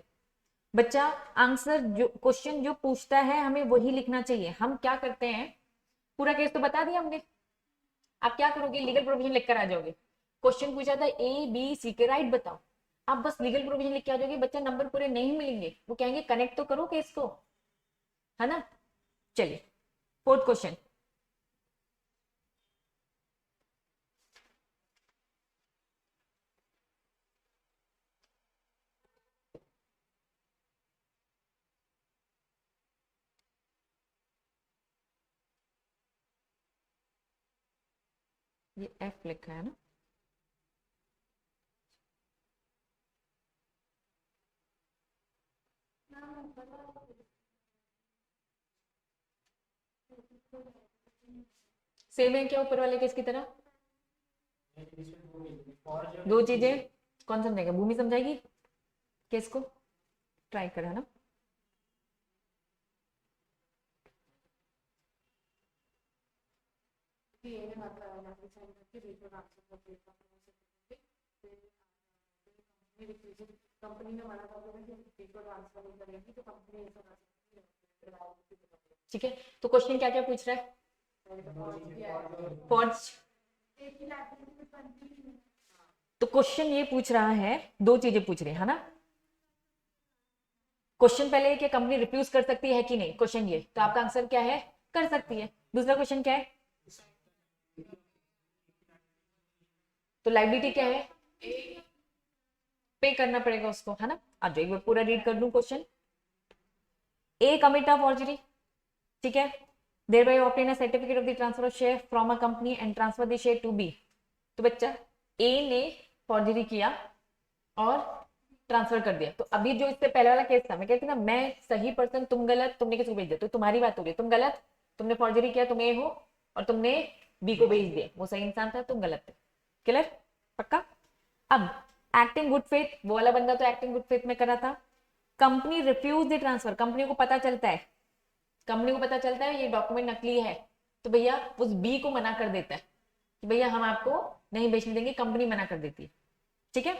बच्चा, आंसर जो क्वेश्चन जो पूछता है हमें वही लिखना चाहिए, हम क्या करते हैं, पूरा केस तो बता दिया हमने, आप क्या करोगे, लीगल प्रोविजन लिखकर आ जाओगे, क्वेश्चन पूछा था ए बी सी के राइट बताओ, आप बस लीगल प्रोविजन लिख के आ जाओगे, बच्चा नंबर पूरे नहीं मिलेंगे, वो कहेंगे कनेक्ट तो करो केस को, है ना। चलिए फोर्थ क्वेश्चन, ये एफ लिखा है ना, सेम है क्या ऊपर वाले केस की तरह, दो चीजें, कौन समझेगा, भूमि समझाएगी केस को, ट्राई करा ना, कंपनी ने मना कर दिया कि इसको ट्रांसफर नहीं करेगी, तो कंपनी ऐसा कर सकती है, ठीक है, तो क्वेश्चन क्या क्या पूछ रहा है, फॉर्ज, तो क्वेश्चन ये पूछ रहा है, दो चीजें पूछ रहे है ना, क्वेश्चन पहले है कि कंपनी रिफ्यूज कर सकती है कि नहीं, क्वेश्चन ये, तो आपका आंसर क्या है, कर सकती है, दूसरा क्वेश्चन क्या है, तो लाइबिलिटी क्या है, पे करना पड़ेगा उसको, है ना। आज एक बार पूरा रीड कर लूं question, A commit a forgery, ठीक है, thereby obtain a certificate of the transfer of share from a company and transfer the share to B, तो बच्चा ए ने फॉर्जरी किया और ट्रांसफर कर दिया, तो अभी जो इससे पहले वाला केस था, मैं कहती ना मैं सही पर्सन, तुम गलत, तुमने किसको भेज दिया, तो तुम्हारी बात हो रही है, तुम गलत, तुमने फॉर्जरी किया, तुम ए हो, और तुमने बी को भेज दिया, वो सही इंसान था, तुम गलत थे, क्लियर, पक्का। अब एक्टिंग गुड फेथ, वो वाला बंदा तो एक्टिंग गुड फेथ में करा था, company refuse the transfer, company को पता चलता है, कंपनी को पता चलता है ये डॉक्यूमेंट नकली है, तो भैया उस बी को मना कर देता है कि भैया हम आपको नहीं बेचने देंगे, कंपनी मना कर देती है, ठीक है।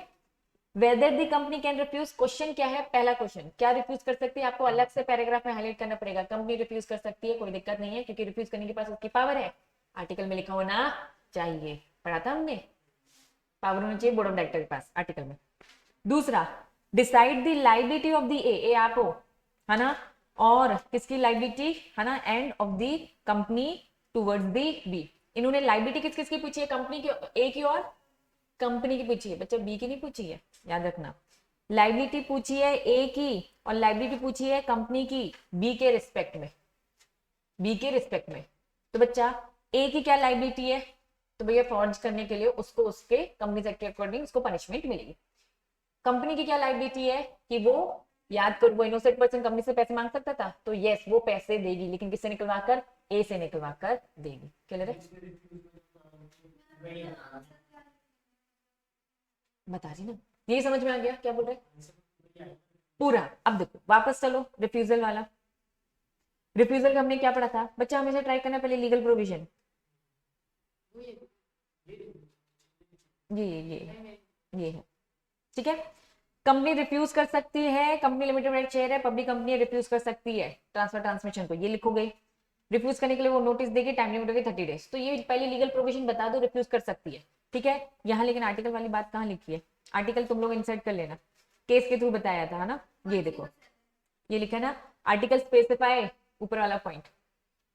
Whether the company can refuse, question क्या है, पहला क्वेश्चन, क्या रिफ्यूज कर सकती है, आपको अलग से पैराग्राफ में हाईलाइट करना पड़ेगा, कंपनी रिफ्यूज कर सकती है, कोई दिक्कत नहीं है, क्योंकि रिफ्यूज करने के पास उसकी पावर है, आर्टिकल में लिखा होना चाहिए, पढ़ा था हमने, पावर होना चाहिए बोर्ड ऑफ डायरेक्टर के पास आर्टिकल में। दूसरा, decide the liability of the A आप हो, है ना, और किसकी लाइबिलिटी, है ना, and of the company towards the B, इन्होंने लाइबिलिटी किस किसकी पूछी है, कंपनी की, ए की और कंपनी की पूछी है, बच्चा बी की नहीं पूछी है, याद रखना, लाइबिलिटी पूछी है ए की और लाइबिलिटी पूछी है कंपनी की बी के रिस्पेक्ट में, बी के रिस्पेक्ट में, तो बच्चा ए की क्या लाइबिलिटी है, तो भैया फॉर्ज करने के लिए उसको उसके कंपनी एक्ट के अकॉर्डिंग उसको पनिशमेंट मिलेगी, कंपनी की क्या लाइबिलिटी है कि वो याद करो, वो इनोसेंट पर्सन कंपनी से पैसे मांग सकता था, तो यस वो पैसे देगी, लेकिन किससे निकलवा कर? ए से निकलवा कर देगी। क्लियर है? बता रही ना, यही समझ में आ गया क्या बोल रहे? पूरा। अब देखो वापस चलो रिफ्यूजल वाला। रिफ्यूजल का हमने क्या पढ़ा था बच्चा? हमेशा ट्राई करना पहले लीगल प्रोविजन। ये है, ठीक है। कंपनी रिफ्यूज कर सकती है, कंपनी लिमिटेड में शेयर है, पब्लिक कंपनी रिफ्यूज कर सकती है ट्रांसफर ट्रांसमिशन को, ये लिखोगे। रिफ्यूज करने के लिए वो नोटिस देगी, टाइम लिमिट होगी 30 डेज। तो ये पहले लीगल प्रोविजन बता दो, रिफ्यूज कर सकती है, ठीक है। यहाँ लेकिन आर्टिकल वाली बात कहाँ लिखी है? आर्टिकल तुम लोग इंसर्ट कर लेना, केस के थ्रू बताया था, है ना। ये देखो, ये लिखा है ना, आर्टिकल स्पेसिफाई, ऊपर वाला पॉइंट,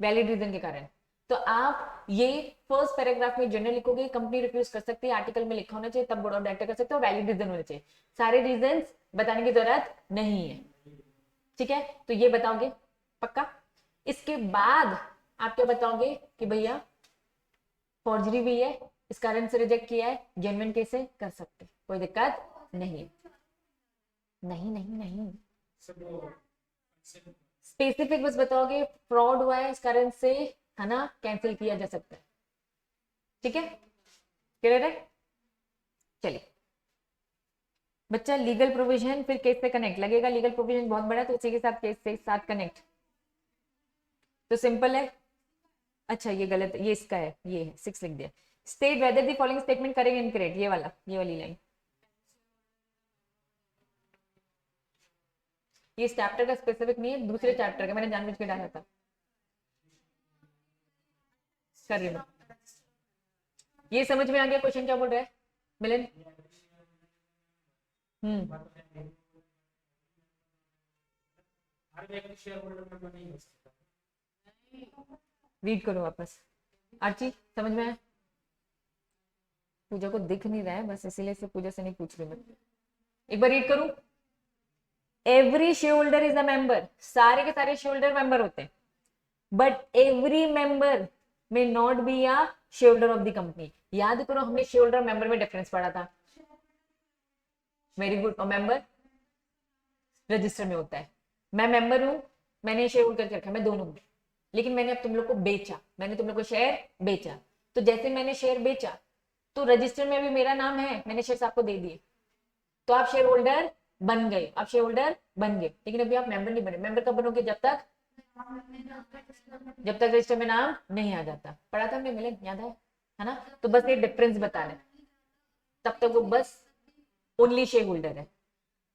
वैलिड रीजन के कारण। तो आप ये फर्स्ट पैराग्राफ में जनरल लिखोगे, कंपनी रिफ्यूज कर सकती है, आर्टिकल में लिखा होना चाहिए, तब बोर्ड ऑफ डायरेक्टर कर सकते हो, वैलिड रीजन होने चाहिए। सारे रीजन बताने की जरूरत नहीं है, ठीक है। तो ये बताओगे पक्का। इसके बाद आप क्या बताओगे कि भैया फॉर्जरी भी है, इस कारण से रिजेक्ट किया है, जेन्युइन केस से कर सकते, कोई दिक्कत नहीं है। नहीं नहीं नहीं, स्पेसिफिक बस बताओगे फ्रॉड हुआ है इस कारण से, है ना, कैंसिल किया जा सकता है, ठीक है। क्लियर है? चलिए बच्चा, लीगल प्रोविजन फिर केस से कनेक्ट लगेगा, लीगल प्रोविजन बहुत बड़ा तो उसी के साथ केस से साथ कनेक्ट, तो सिंपल है। अच्छा ये गलत, ये इसका है, ये है 6 लिख दिया। State whether the following statement correct incorrect, ये वाला, ये वाली लाइन, ये इस चैप्टर का स्पेसिफिक नहीं है, दूसरे चैप्टर का, मैंने जानबूझ के डाला था, कर रही हूँ। ये समझ में आ गया क्वेश्चन क्या बोल रहा है मिलन? रीड करो वापस। आर्ची समझ में आया? पूजा को दिख नहीं रहा है बस इसीलिए से पूजा से नहीं पूछ रही मैं। एक बार रीड करूं। Every share holder is a member, सारे के सारे शेयर होल्डर मेंबर होते हैं, but every member may not be a share holder of the company. याद करो हमने शेयर होल्डर मेंबर में डिफरेंस पढ़ा था। Very good. और मेंबर रजिस्टर में होता है। मैं मेंबर हूं, मैंने शेयर होल्ड करके रखा, मैं दोनों हूं, लेकिन मैंने अब तुम लोग को बेचा, मैंने तुम लोग को शेयर बेचा, तो जैसे मैंने शेयर बेचा तो रजिस्टर में भी मेरा नाम है, मैंने शेयर आपको दे दिए, तो आप शेयर होल्डर बन गए, आप शेयर होल्डर बन गए, लेकिन अभी आप मेंबर नहीं बने। मेंबर कब बनोगे? जब तक रजिस्टर में नाम नहीं आ जाता। पढ़ा था हमने मिलन, याद है ना। तो बस ये डिफरेंस बताना, तब तक वो बस ओनली शेयर होल्डर है।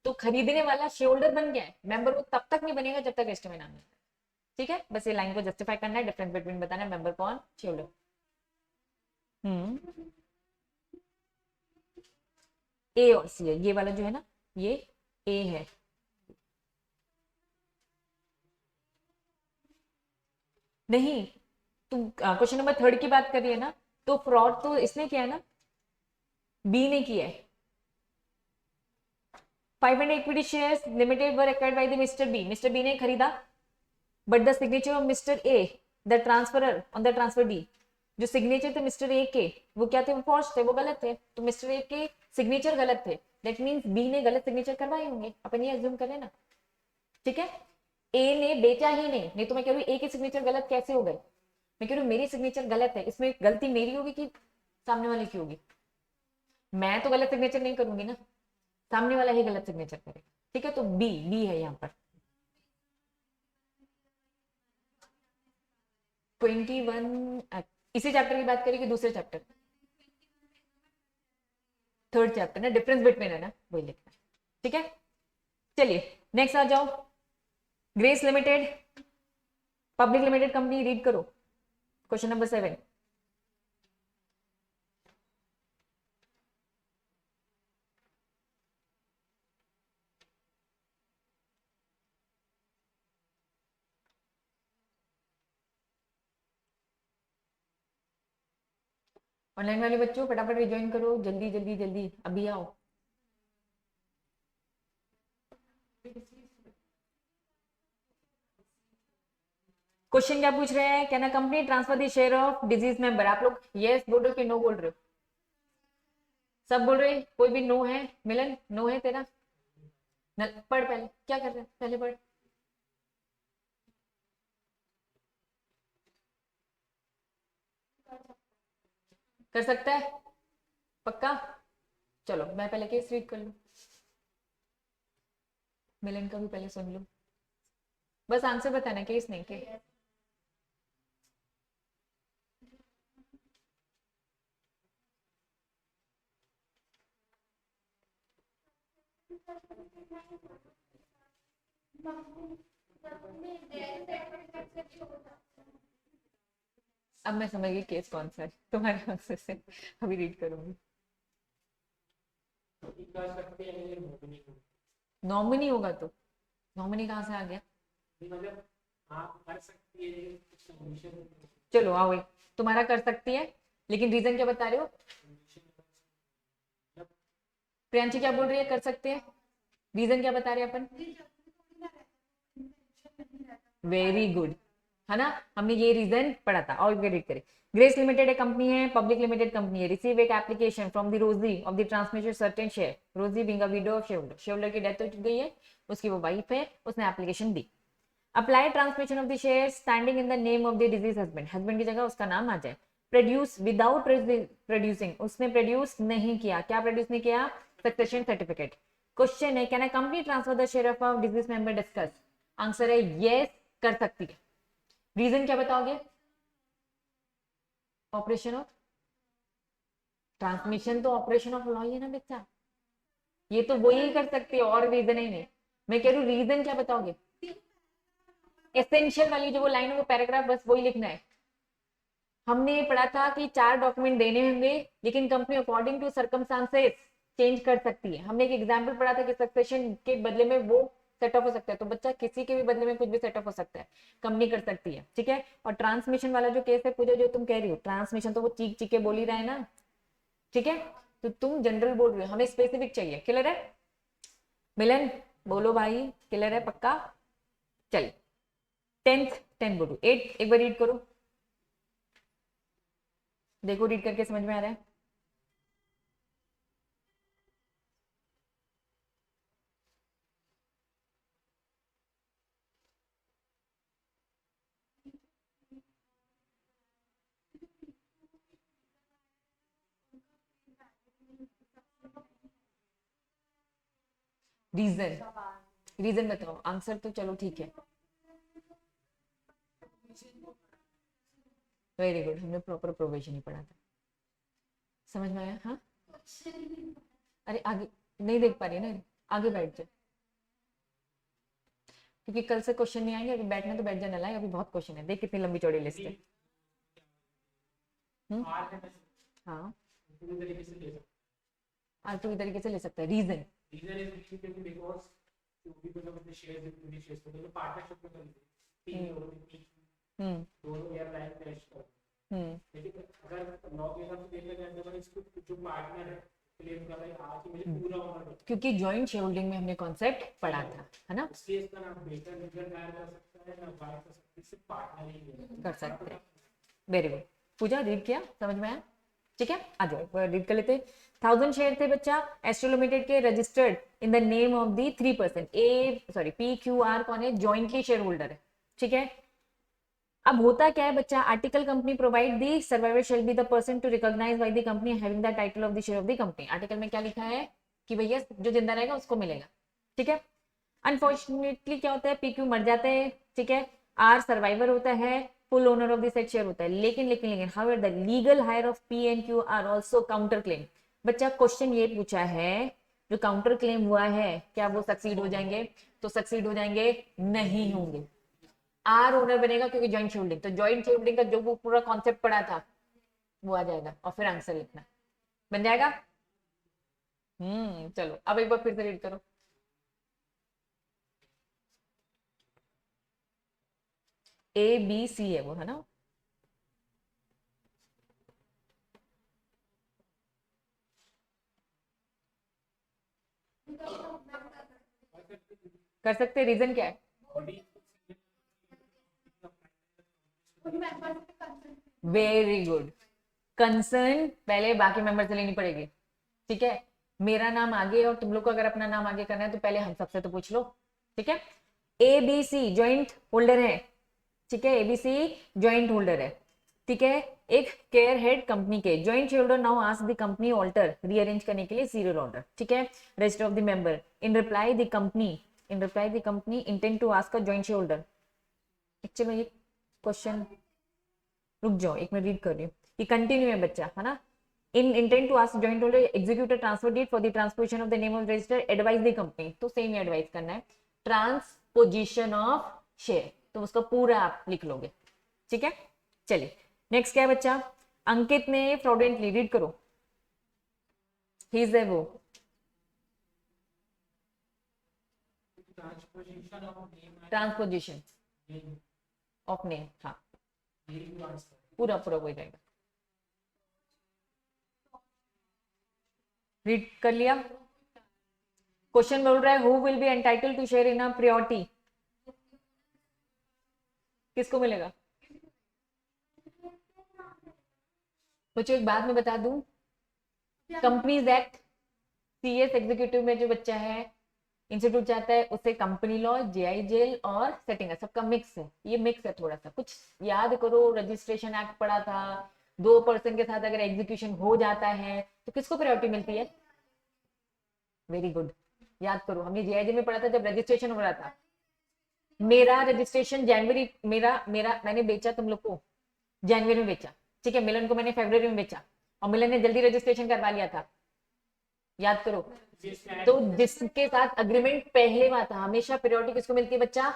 तो खरीदने वाला शेयर होल्डर बन गया है, मेंबर वो तब तक नहीं बनेगा जब तक रजिस्टर में नाम नहीं। ठीक है, बस ये लाइन को जस्टिफाई करना है, डिफरेंस बिटवीन बताना है, मेंबर कौन, शेयर होल्डर। ए और सी है, ये वाला जो है ना, ये ए है। नहीं, तुम क्वेश्चन नंबर 3 की बात कर रही है ना, तो फ्रॉड तो इसने किया है ना, बी ने किया है। 500 equity shares limited were acquired by the mister B, mister B ने खरीदा, but the signature of mister A the transferor on the transfer deed, जो सिग्नेचर थे मिस्टर ए के वो क्या थे, वो फॉर्ज थे, वो गलत थे, तो मिस्टर ए के सिग्नेचर गलत थे, दैट मींस बी ने गलत सिग्नेचर करवाए होंगे, अपन ये अज्यूम करें ना। ठीक है, ए ने बेचा ही नहीं, नहीं तो मैं कह रही हूँ ए के सिग्नेचर गलत कैसे हो गए, मैं कह रही हूँ मेरी सिग्नेचर गलत है, इसमें गलती मेरी होगी कि सामने वाले की होगी? मैं तो गलत सिग्नेचर नहीं करूंगी ना, सामने वाला ही गलत सिग्नेचर करेगा। ठीक है, तो बी बी है यहाँ पर। 21 इसी चैप्टर की बात करेगी, दूसरे चैप्टर, थर्ड चैप्टर ना, डिफरेंस बिटवीन है ना, वही लिखना। ठीक है, चलिए नेक्स्ट आ जाओ। Grace limited public limited company, read करो क्वेश्चन नंबर 7। ऑनलाइन वाले बच्चों फटाफट रिज्वाइन करो, जल्दी जल्दी जल्दी, अभी आओ। क्वेश्चन क्या पूछ रहे हैं, कहना company transfer the share of disease member, आप लोग यस बोल रहे हो कि नो बोल रहे हो? सब बोल रहे हैं, कोई भी नो है? मिलन नो है तेरा? पढ़ पहले, क्या कर रहे हैं पहले पढ़। कर सकता है पक्का। चलो मैं पहले केस रीड कर लूं, मिलन का भी पहले सुन लूं, बस आंसर बताना, केस नहीं के। अब मैं समझ गई केस कौन सा है, तुम्हारे आंसर से अभी रीड करूंगी। कर सकते हैं ये नॉमिनी को, नॉमिनी होगा तो नॉमिनी कहाँ से आ गया। मतलब आप कर सकती है सबमिशन, चलो आओ एक, तुम्हारा कर सकती है, लेकिन रीजन क्या बता रहे हो। प्रियांशी क्या बोल रही है, कर सकते हैं, रीजन क्या बता रहे हैं अपन। वेरी गुड, है ना, हमने ये रीजन पढ़ा था। और रीड करें। ग्रेस लिमिटेड एक कंपनी है, पब्लिक लिमिटेड कंपनी है, रिसीव एक application from the Rosy of the transmission certain share, Rosy being a widow of shareholder, shareholder की डेथ हो गई है, उसकी वो वाइफ है, उसने एप्लीकेशन दी। Apply transmission of the share standing in the name of the diseased husband, husband की जगह उसका नाम आ जाए। प्रोड्यूस विदाउट प्रोड्यूसिंग, उसने प्रोड्यूस नहीं किया, क्या प्रोड्यूस नहीं किया, सक्सेशन सर्टिफिकेट। क्वेश्चन है can a company transfer the share of a disease member, discuss. Answer है यस, कर सकती है। रीजन क्या बताओगे, ऑपरेशन ऑफ ट्रांसमिशन, तो ऑपरेशन ऑफ लॉ ही है ना बच्चा, ये तो वही कर सकती है और रीजन ही नहीं। मैं कह रही हूँ रीजन क्या बताओगे, एसेंशियल वाली जो वो लाइन है वो पैराग्राफ बस वही लिखना है। हमने ये पढ़ा था कि 4 डॉक्यूमेंट देने होंगे, लेकिन company according to circumstances change कर सकती है। हमने एक एग्जांपल पढ़ा था कि सक्सेशन के बदले में वो सेट ऑफ हो सकता है, तो बच्चा किसी के भी बदले में कुछ भी सेट ऑफ हो सकता है, कंपनी कर सकती है, ठीक है। और ट्रांसमिशन वाला जो केस है पूजा, जो तुम कह रही हो ट्रांसमिशन, तो वो चीख चीख के बोल ही रहा है ना, ठीक है। तो तुम जनरल बोल रहे हो, हमें स्पेसिफिक चाहिए। क्लियर है मिलन, बोलो भाई क्लियर है पक्का। चलिए 10 बोलो, 8 एक बार रीड करो, देखो रीड करके समझ में आ रहा है। रीजन, रीजन बताओ, आंसर तो चलो ठीक है। वेरी गुड, हमने प्रॉपर प्रोविजन ही पढ़ा था, समझ में आया। हाँ अरे आगे नहीं देख पा रही ना, आगे बैठ जाए, क्योंकि कल से क्वेश्चन नहीं आएंगे, अभी बैठना तो बैठ जाने लाए, अभी बहुत क्वेश्चन है, देख कितनी लंबी चौड़ी लिस्ट है। हाँ पूरी तरीके से ले सकते आलतू की तरीके से ले सकता है। रीजन, रीजन इज बिकॉज जो भी मतलब अपने शेयर्स इक्विटी शेयर्स को तो पार्टनरशिप में कर तीन लोगों की दोनों यार लाइन टेस्ट कर, लेकिन अगर लॉ के हिसाब से देखा जाए तो इसको जो पार्टनर है क्लेम कर रहा है आज मुझे पूरा ओनर दो, क्योंकि जॉइंट शेयर होल्डिंग में हमने कॉन्सेप्ट पढ़ा था, है ना, इसलिए इसका नाम बेटा लीगल दायर कर सकता है ना वाइफ कर सकती है, सिर्फ पार्टनर ही है कर सकते हैं। वेरी गुड, पूजा रीड किया, समझ में आया, ठीक है। आ जाओ रीड कर लेते। 1000 शेयर थे बच्चा एस्ट्रो लिमिटेड के, registered in the name of the 3%, PQR कौन है, जॉइंटली शेयर होल्डर है, ठीक है। अब होता क्या है बच्चा, article company provide the survivor shall be the person to recognise by the company having the title of the share of the company. Article में क्या लिखा है कि भैया जो जिंदा रहेगा उसको मिलेगा, ठीक है। अनफॉर्चुनेटली क्या होता है, PQ मर जाते हैं, ठीक है, R सर्वाइवर होता है, full owner of the set share होता है, लेकिन however the legal heir of P and Q are also counter claim. बच्चा क्वेश्चन ये पूछा है, जो काउंटर क्लेम हुआ है क्या वो सक्सीड हो जाएंगे, तो सक्सीड हो जाएंगे, नहीं होंगे। आर ओनर बनेगा क्योंकि जॉइंट शेयरहोल्डिंग, तो जॉइंट शेयरहोल्डिंग का जो वो पूरा कॉन्सेप्ट पढ़ा था वो आ जाएगा, और फिर आंसर लिखना बन जाएगा। चलो अब एक बार फिर से रीड करो। ABC है वो, है ना, कर सकते। रीजन क्या है, वेरी गुड, कंसर्न पहले बाकी मेंबर से लेनी पड़ेगी, ठीक है। मेरा नाम आगे और तुम लोग को अगर अपना नाम आगे करना है तो पहले हम सबसे तो पूछ लो, ठीक है। ABC ज्वाइंट होल्डर है, ठीक है, ABC ज्वाइंट होल्डर है, ठीक है। एक केयर हेड कंपनी के joint share holder now ask the company alter rearrange करने के लिए सीरियल ऑर्डर, ठीक है। Register of the member in reply the company intend to ask a joint share holder. Actually ये क्वेश्चन, रुक जाओ एक मिनट रीड कर रही हूँ, ये कंटिन्यू है बच्चा, है ना। In intent to ask joint holder execute a transfer deed for the transposition of the name of register advise the company, तो सेम ही एडवाइस करना है, ट्रांसपोजिशन ऑफ शेयर, तो उसका पूरा आप लिख लोगे, ठीक है। चलिए नेक्स्ट क्या है बच्चा, अंकित ने फ्रॉडेंटली, रीड करो, ही इज वो transposition of name transposition end of name, हाँ नेम ट्रांसफर। पूरा पूरा हो जाएगा, रीड कर लिया। क्वेश्चन बोल रहा है who will be entitled to share in a priority, किसको मिलेगा। बच्चों एक बात मैं बता दूं, कंपनीज एक्ट, CS एग्जीक्यूटिव में जो बच्चा है इंस्टीट्यूट जाता है उससे कंपनी लॉ, JI जेल और सेटिंग है, सबका मिक्स है, ये मिक्स है थोड़ा सा, कुछ याद करो, रजिस्ट्रेशन एक्ट पढ़ा था, 2% के साथ अगर एग्जीक्यूशन हो जाता है तो किसको प्रायोरिटी मिलती है। वेरी गुड, याद करो, हमने JI जेल में पढ़ा था जब रजिस्ट्रेशन हो रहा था। मेरा रजिस्ट्रेशन जनवरी, मेरा मेरा मैंने बेचा तुम लोग को जनवरी में बेचा, ठीक है, मिलन को मैंने फरवरी में बेचा और मिलन ने जल्दी रजिस्ट्रेशन करवा लिया था, याद करो। तो जिसके साथ अग्रीमेंट पहले हुआ था हमेशा प्रायोरिटी किसको मिलती है बच्चा,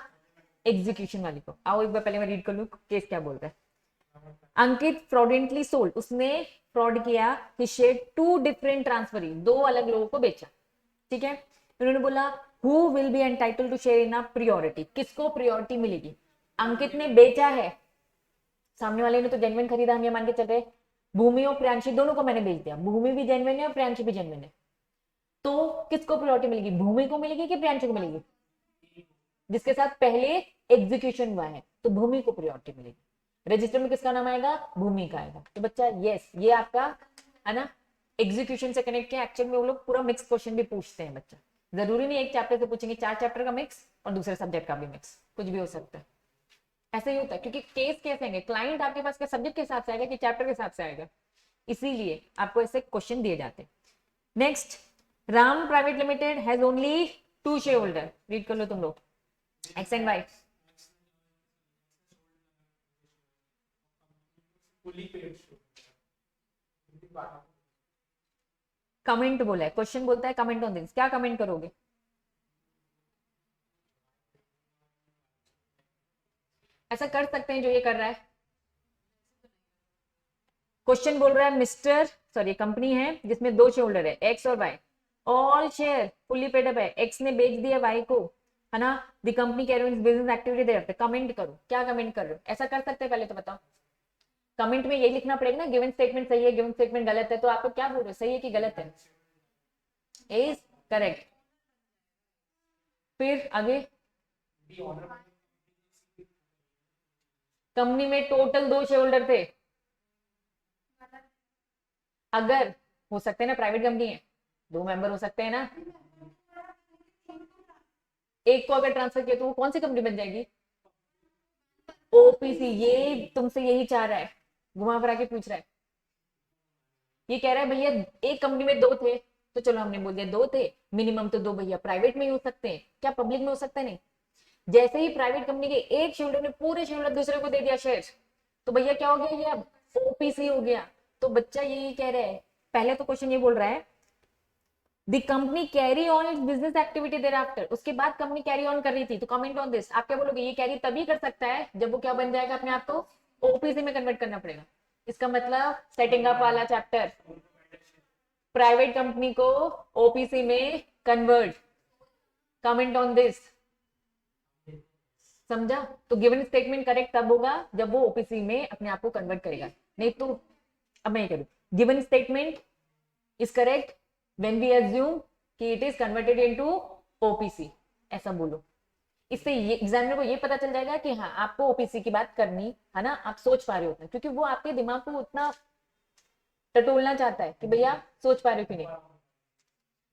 एग्जीक्यूशन वाली को। आओ एक बार पहले मैं रीड कर लूं केस क्या बोल रहा है। अंकित फ्रॉडेंटली सोल्ड, उसने फ्रॉड किया, he share to different transferee, दो अलग लोगों को बेचा, ठीक है। उन्होंने बोला who will be entitled to share in a priority, किसको प्रायोरिटी मिलेगी। अंकित ने बेचा है, सामने वाले ने तो जेन्युइन खरीदा, हम ये मान के चल रहे, भूमि और प्रियांशी दोनों को मैंने बेच दिया, भूमि भी जेन्युइन है और प्रियांशी भी जेन्युइन है, तो किसको प्रायोरिटी मिलेगी, भूमि को मिलेगी कि प्रियांशी को मिलेगी। जिसके साथ पहले एग्जीक्यूशन हुआ है तो भूमि को प्रायोरिटी मिलेगी, रजिस्टर में किसका नाम आएगा, भूमि का आएगा। तो बच्चा यस, ये आपका है ना, एग्जीक्यूशन से कनेक्ट किया। एक्चुअल में वो लोग पूरा मिक्स क्वेश्चन भी पूछते हैं बच्चा, जरूरी नहीं एक चैप्टर से पूछेंगे, 4 चैप्टर का मिक्स और दूसरे सब्जेक्ट का भी मिक्स, कुछ भी हो सकता है, ऐसा ही होता है। क्योंकि केस कैसे आएंगे, क्लाइंट आपके पास क्या सब्जेक्ट के हिसाब से आएगा कि चैप्टर के हिसाब से आएगा, इसीलिए आपको ऐसे क्वेश्चन दिए जाते हैं। Next, Ram private limited has only 2 share holder, read कर लो तुम लोग, X and Y. fully paid show। Comment बोला है, क्वेश्चन बोलता है कमेंट ऑन दिस, क्या कमेंट करोगे। ऐसा कर सकते हैं जो ये कर रहा है। क्वेश्चन बोल रहा है मिस्टर, सॉरी कंपनी है जिसमें 2 शेयर होल्डर है, एक्स और Y, all share fully paid up है, एक्स ने बेच दिया वाई को, है ना, the company carrying business activity there. Comment करो, क्या कमेंट कर रहे हो, ऐसा कर सकते हैं, पहले तो बताओ। कमेंट में यही लिखना पड़ेगा ना, गिवन स्टेटमेंट सही है, गिवन स्टेटमेंट गलत है, तो आप क्या बोल रहे हो, सही है कि गलत है, इज करेक्ट। फिर आगे, कंपनी में टोटल 2 शेयर होल्डर थे, अगर हो सकते हैं ना, प्राइवेट कंपनी है 2 मेंबर हो सकते हैं ना, एक को अगर ट्रांसफर किया तो वो कौन सी कंपनी बन जाएगी, OPC। ये तुमसे यही चाह रहा है, घुमा फिरा के पूछ रहा है, ये कह रहा है भैया एक कंपनी में 2 थे, तो चलो हमने बोल दिया 2 थे, मिनिमम तो 2 भैया प्राइवेट में ही हो सकते हैं, क्या पब्लिक में हो सकता है, नहीं। जैसे ही प्राइवेट कंपनी के एक शेयर ने पूरे शेयर दूसरे को दे दिया शेयर, तो भैया क्या हो गया, ये अब OPC हो गया। तो बच्चा यही कह रहा है, पहले तो क्वेश्चन ये बोल रहा है the company carry on its business activity thereafter, उसके बाद कंपनी कैरी ऑन कर रही थी, तो कमेंट ऑन दिस, आप क्या बोलोगे, ये कैरी तभी कर सकता है जब वो क्या बन जाएगा, अपने आप को OPC में कन्वर्ट करना पड़ेगा। इसका मतलब सेटिंग अप वाला चैप्टर, प्राइवेट कंपनी को OPC में कन्वर्ट, कमेंट ऑन दिस, समझा। तो गिवन स्टेटमेंट करेक्ट तब होगा जब वो OPC में अपने आप को कन्वर्ट करेगा, नहीं तो अब मैं ये करूँ, given statement is correct when we assume कि it is converted into OPC, ऐसा बोलो। इससे एग्जामिनर को ये पता चल जाएगा कि हाँ आपको OPC की बात करनी है ना, आप सोच पा रहे हो, क्योंकि वो आपके दिमाग को उतना टटोलना चाहता है कि भैया सोच पा रहे हो कि नहीं।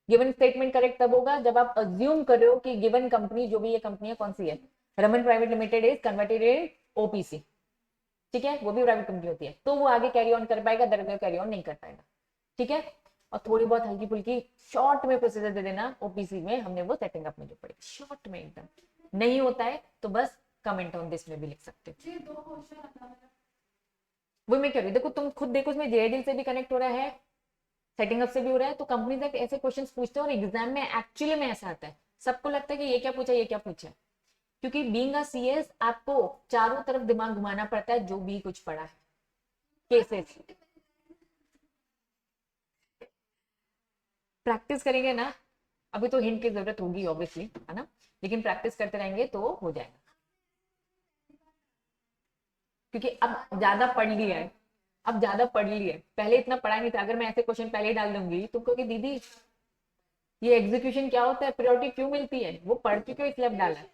गिवन स्टेटमेंट करेक्ट तब होगा जब आप अज्यूम कर रहे हो कि गिवन कंपनी, जो भी ये कंपनी है कौन सी है, Raman private limited is converted in OPC, ठीक है, वो भी प्राइवेट कंपनी होती है, तो वो आगे कैरी ऑन कर पाएगा, दरअसल कैरी ऑन नहीं कर पाएगा, ठीक है। और थोड़ी बहुत हल्की फुल्की शॉर्ट में प्रोसीजर दे देना, ओपीसी में हमने वो सेटिंग अप में जो पड़ेगी शॉर्ट में, एकदम नहीं होता है तो बस कमेंट ऑन दिस में भी लिख सकते हो। वो मैं कह रही हूँ, देखो तुम खुद देखो, इसमें जेआईडी से भी कनेक्ट हो रहा है, सेटिंग अप से भी हो रहा है, तो कंपनी तक ऐसे क्वेश्चंस पूछते हैं और एग्जाम में एक्चुअली में ऐसा आता है, सबको लगता है कि ये क्या पूछा ये क्या पूछा, क्योंकि बीइंग अ सीएस आपको चारों तरफ दिमाग घुमाना पड़ता है जो भी कुछ पढ़ा है, केसेस प्रैक्टिस करेंगे ना, अभी तो हिंट की जरूरत होगी ऑब्वियसली, है ना, लेकिन प्रैक्टिस करते रहेंगे तो हो जाएगा, क्योंकि अब ज्यादा पढ़ लिया है, अब ज्यादा पढ़ लिया है, पहले इतना पढ़ा नहीं था। अगर मैं ऐसे क्वेश्चन पहले ही डाल दूंगी तुम कहोगे दीदी ये एग्जीक्यूशन क्या होता है, प्रायोरिटी क्यों मिलती है, वो पढ़ चुके हो इसलिए अब डाला है।